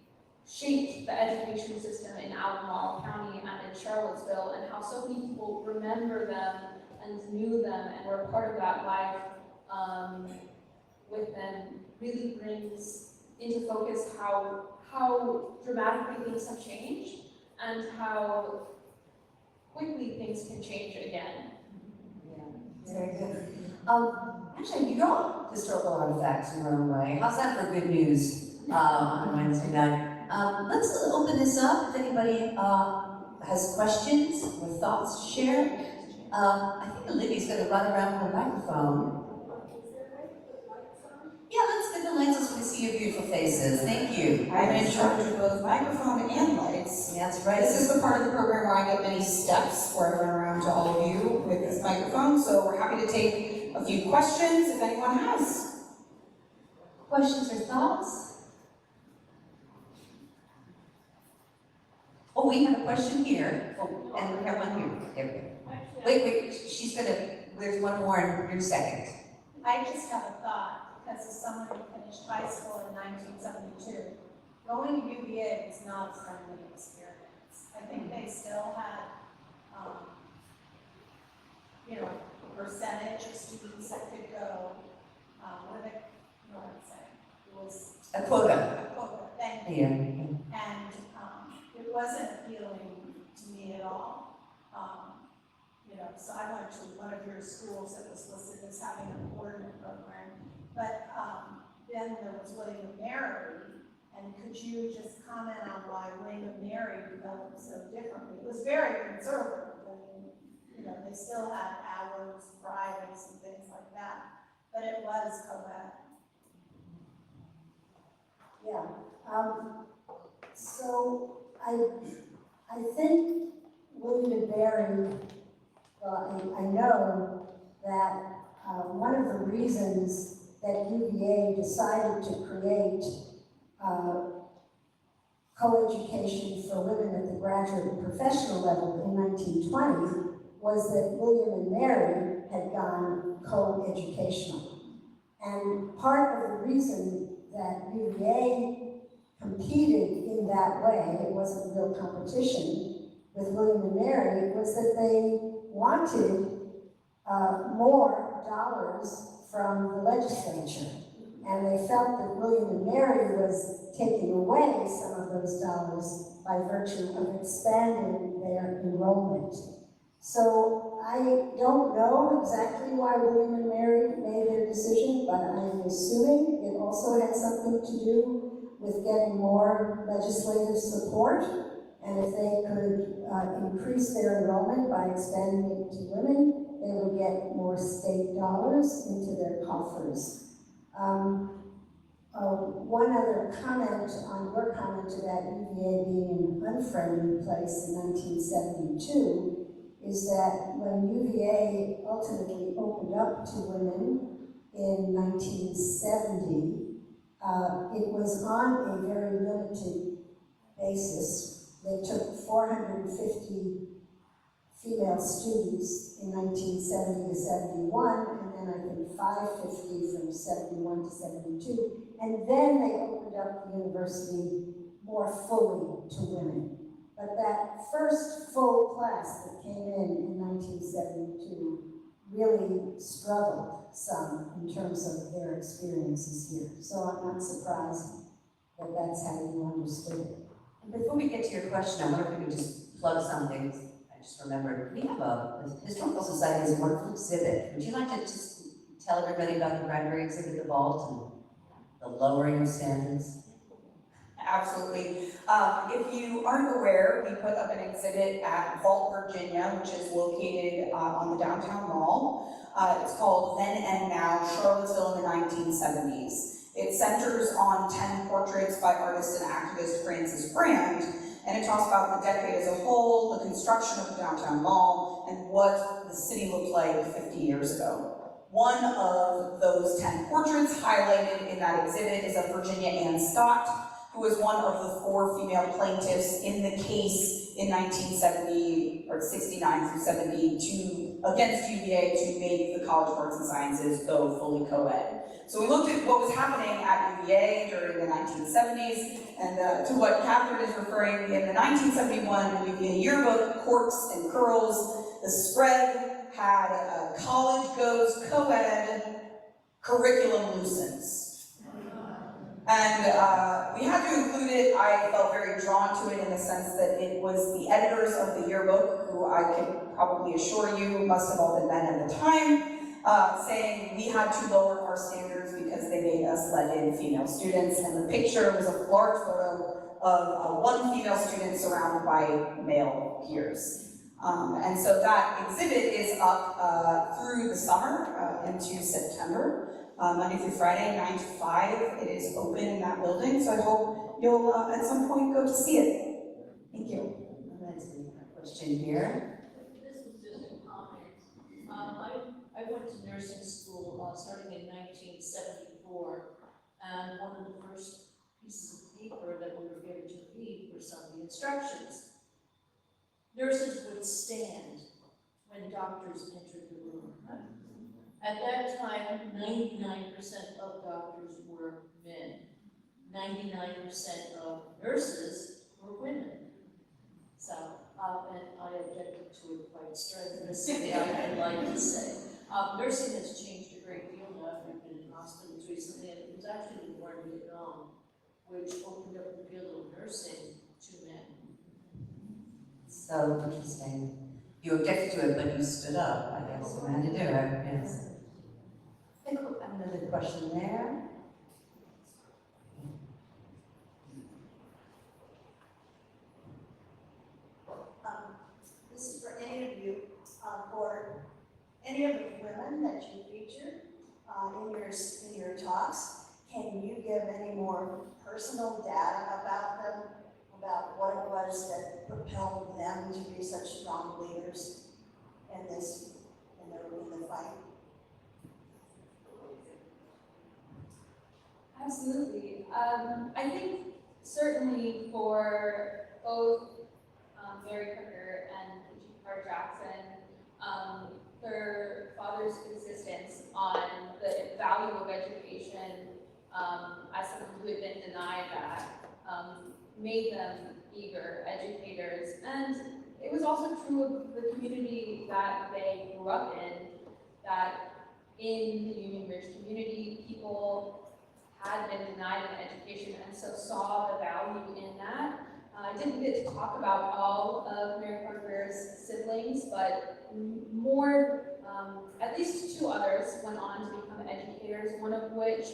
shaped the education system in Albemarle County and in Charlottesville, and how so many people remember them and knew them and were part of that life with them, really brings into focus how dramatically things have changed and how quickly things can change again. Yeah, very good. Actually, you got historical artifacts in your own way. How's that for good news on Wednesday night? Let's open this up. If anybody has questions or thoughts to share. I think Olivia's going to run around with a microphone. Yeah, let's get the lenses so we see your beautiful faces. Thank you. I'm in charge of both microphone and lights. That's right. This is the part of the program where I get many steps where I run around to all of you with this microphone, so we're happy to take a few questions if anyone has. Questions or thoughts? Oh, we have a question here. Oh, and we have one here. There we go. Wait, she's gonna, there's one more in your second. I just have a thought, because as someone who finished high school in 1972, going to UVA was not a friendly experience. I think they still had, a percentage of students that could go, what do you know what I'm saying? It was A quota. a quota, thank you. Yeah. And it wasn't appealing to me at all. So I went to one of your schools that was listed as having an ordinate program, but then there was William and Mary, and could you just comment on why William and Mary developed so differently? It was very conservative. I mean, they still had hours, Fridays, and things like that, but it was co-ed. Yeah. So I think William and Mary, well, I know that one of the reasons that UVA decided to create coeducation for women at the graduate and professional level in 1920 was that William and Mary had gone co-educational. And part of the reason that UVA competed in that way, it wasn't a real competition with William and Mary, was that they wanted more dollars from the legislature. And they felt that William and Mary was taking away some of those dollars by virtue of expanding their enrollment. So I don't know exactly why William and Mary made their decision, but I'm assuming it also had something to do with getting more legislative support. And if they could increase their enrollment by expanding it to women, they would get more state dollars into their coffers. One other comment on your comment about UVA being an unfriendly place in 1972 is that when UVA ultimately opened up to women in 1970, it was on a very limited basis. They took 450 female students in 1970 to 71, and then I think 550 from 71 to 72. And then they opened up the university more fully to women. But that first full class that came in 1972 really struggled some in terms of their experiences here. So I'm not surprised that that's how you understood it. And before we get to your question, I wonder if we could just plug something. I just remembered, we have a Historical Society has a wonderful exhibit. Would you like to just tell everybody about the primary exhibit, the vault, and the lowering of standards? Absolutely. If you aren't aware, we put up an exhibit at Vault, Virginia, which is located on the downtown mall. It's called Then and Now, Charlottesville in the 1970s. It centers on 10 portraits by artist and activist Frances Brand, and it talks about the decade as a whole, the construction of the downtown mall, and what the city looked like 50 years ago. One of those 10 portraits highlighted in that exhibit is of Virginia Ann Scott, who was one of the 4 female plaintiffs in the case in 1970, or 69 through 70, against UVA to make the College of Arts and Sciences go fully co-ed. So we looked at what was happening at UVA during the 1970s, and to what Catherine is referring, in the 1971 UVA yearbook, Corks and Curls, the spread had college goes co-ed, curriculum loosens. And we had to include it. I felt very drawn to it in the sense that it was the editors of the yearbook, who I can probably assure you must have all been men at the time, saying we had to lower our standards because they made us let in female students. And the picture was a large photo of one female student surrounded by male peers. And so that exhibit is up through the summer into September. Monday through Friday, 9 to 5. It is open in that building, so I hope you'll at some point go to see it. Thank you. Let's see, a question here. This was just a comment. I went to nursing school starting in 1974, and one of the first pieces of paper that we were given to read were some of the instructions. Nurses would stand when doctors entered the room. At that time, 99% of doctors were men. 99% of nurses were women. So, and I objected to it quite strenuously, I'd like to say. Nursing has changed a great deal now. I've been in hospitals recently, and it was actually the war in Vietnam, which opened up the field of nursing to men. So interesting. You objected to it, but you stood up, I guess, and had to do it, yes. I think we have another question there. This is for any of you, for any of the women that you featured in your talks. Can you give any more personal data about them, about what it was that propelled them to be such strong leaders in the fight? Absolutely. I think certainly for both Mary Cooker and Peachie Carr Jackson, their father's insistence on the value of education, as someone who had been denied that, made them eager educators. And it was also true of the community that they grew up in, that in the Union Ridge community, people had been denied an education and so saw the value in that. I didn't get to talk about all of Mary Cooker's siblings, but more, at least 2 others went on to become educators, one of which,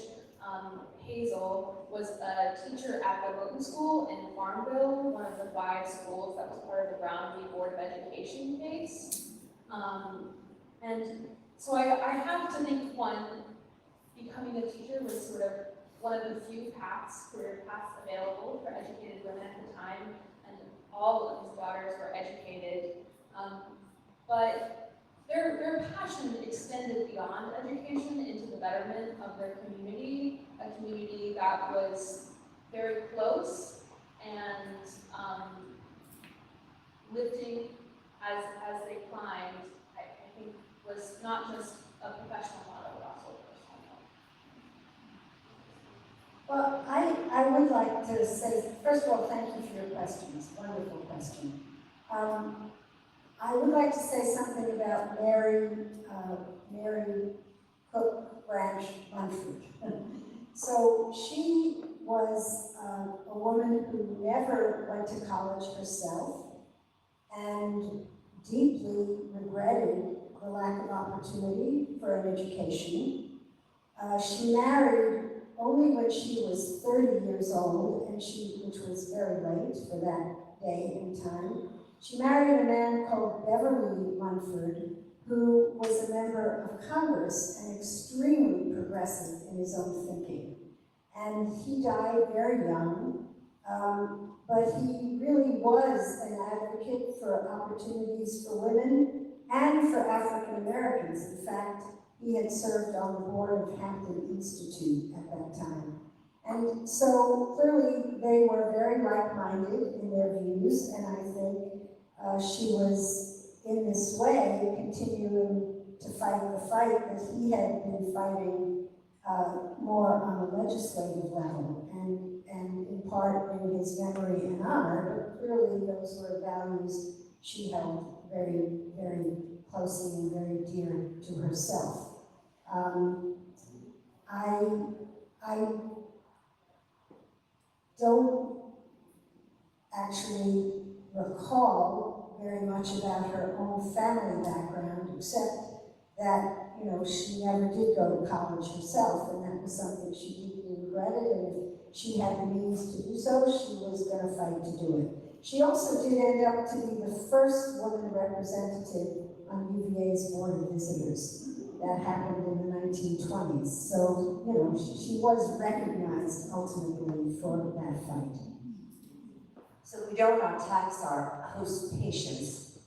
Hazel, was a teacher at the Roten School in Farmville, one of the 5 schools that was part of the Brown v. Board of Education case. And so I have to think, one, becoming a teacher was sort of one of the few career paths available for educated women at the time, and all of his daughters were educated. But their passion extended beyond education into the betterment of their community, a community that was very close and lifting as they climbed, I think was not just a professional model, but also a personal model. Well, I would like to say, first of all, thank you for your questions. Wonderful question. I would like to say something about Mary Cook Branch Munford. So she was a woman who never went to college herself and deeply regretted the lack of opportunity for an education. She married only when she was 30 years old, and which was very late for that day and time. She married a man called Beverly Munford, who was a member of Congress and extremely progressive in his own thinking. And he died very young, But he really was an advocate for opportunities for women and for African Americans. In fact, he had served on the board of Hampton Institute at that time. And so clearly they were very like-minded in their views, and I think she was in this way continuing to fight the fight that he had been fighting more on a legislative level, and in part in his memory and honor, but clearly those were values she held very, very closely and very dear to herself. I don't actually recall very much about her own family background, except that, you know, she never did go to college herself, and that was something she deeply regretted, and if she had the means to do so, she was going to fight to do it. She also did end up to be the first woman representative on UVA's Board of Visitors. That happened in the 1920s. So, you know, she was recognized ultimately for that fight. So we don't want to tax our host patients.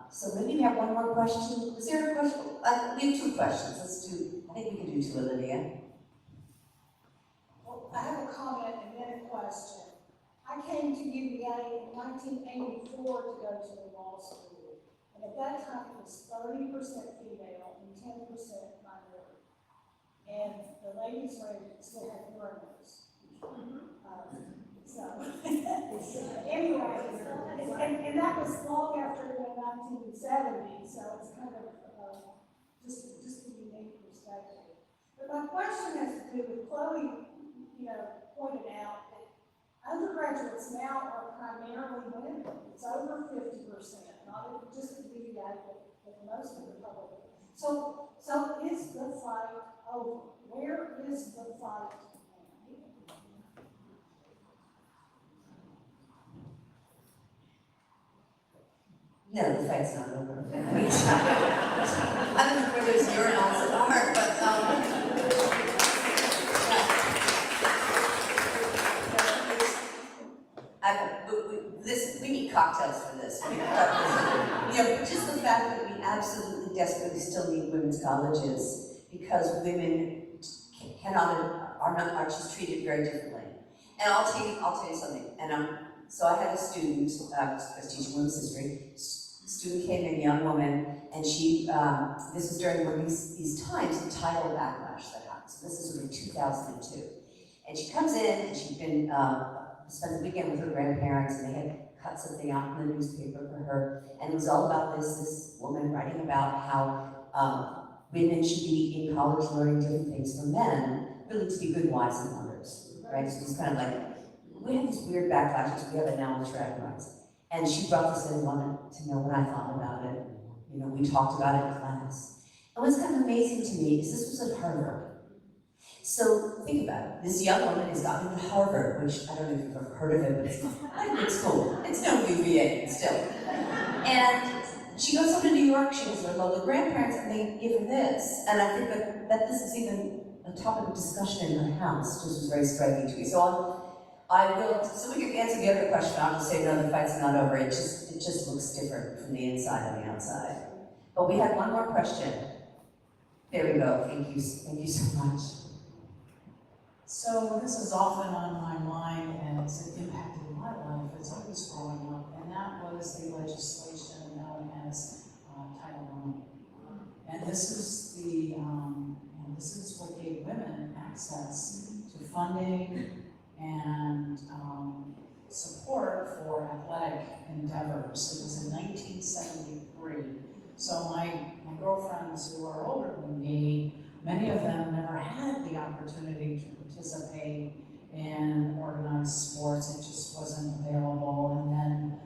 So maybe we have one more question. Was there a question? We have two questions. Let's do, I think we can do two, Olivia. Well, I have a comment and then a question. I came to UVA in 1984 to go to the law school. And at that time, it was 30% female and 10% minority. And the ladies' room still had urinals. Anyway, and that was long after the 1970s, so it's kind of just a unique perspective. But my question has to do with Chloe, you know, pointed out that undergraduates now are primarily women. It's over 50%, not just the VA, but most of the public. So is the fight over? Where is the fight now? No, the fight's not over. I don't know where there's urinals at Carr, but we need cocktails for this. You know, just the fact that we absolutely desperately still need women's colleges because women are just treated very differently. And I'll tell you something. And so I had a student, I was teaching women's history. Student came in, a young woman, and she, this was during one of these times of tidal backlash that happened. So this is really 2002. And she comes in, and she'd been, spent the weekend with her grandparents, and they had cut something out in the newspaper for her. And it was all about this woman writing about how women should be in college learning different things from men, really to be good wives and mothers, right? So it was kind of like, we have these weird backlashes, we have it now with drag rights. And she brought this in and wanted to know what I thought about it. You know, we talked about it in class. And what's kind of amazing to me is this was at Harvard. So think about it. This young woman has gotten into Harvard, which I don't know if you've ever heard of it, but it's cool. It's no UVA still. And she goes over to New York, she has her local grandparents, and they give her this. And I think that this is even a topic of discussion in her house, which was very striking to me. So so we can answer the other question. I'll just say, no, the fight's not over. It just looks different from the inside and the outside. But we had one more question. There we go. Thank you so much. So this is often on my mind and it's impacted my life as I was growing up, and that was the legislation known as Title IX. And this is what gave women access to funding and support for athletic endeavors. It was in 1973. So my girlfriends who are older than me, many of them never had the opportunity to participate in organized sports. It just wasn't available. And then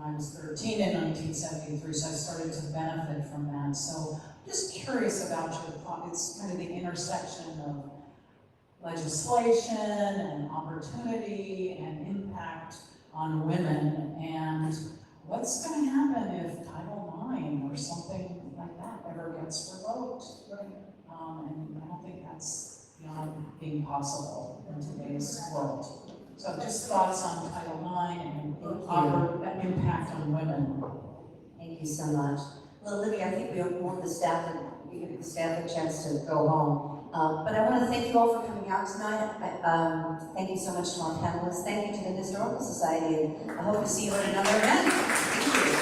I was 13 in 1973, so I started to benefit from that. So I'm just curious about your thought. It's kind of the intersection of legislation and opportunity and impact on women, and what's going to happen if Title IX or something like that ever gets revoked? And I don't think that's beyond being possible in today's world. So just thoughts on Title IX and our impact on women. Thank you so much. Well, Olivia, I think we want the staff, we give the staff a chance to go home. But I want to thank you all for coming out tonight. Thank you so much to our panelists. Thank you to the Historical Society, and I hope to see you at another event. Thank you.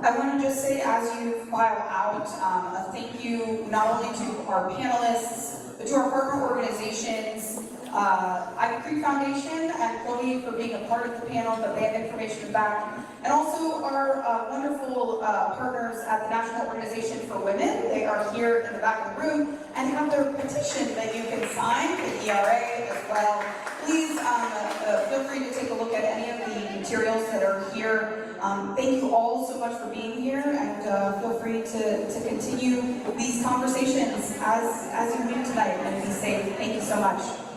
I want to just say, as you file out, a thank you not only to our panelists, but to our partner organizations, Ivy Creek Foundation and Chloe for being a part of the panel, but they have information back, and also our wonderful partners at the National Organization for Women. They are here in the back of the room and have their petition that you can sign, the ERA as well. Please feel free to take a look at any of the materials that are here. Thank you all so much for being here, and feel free to continue these conversations as you do tonight, and be safe. Thank you so much.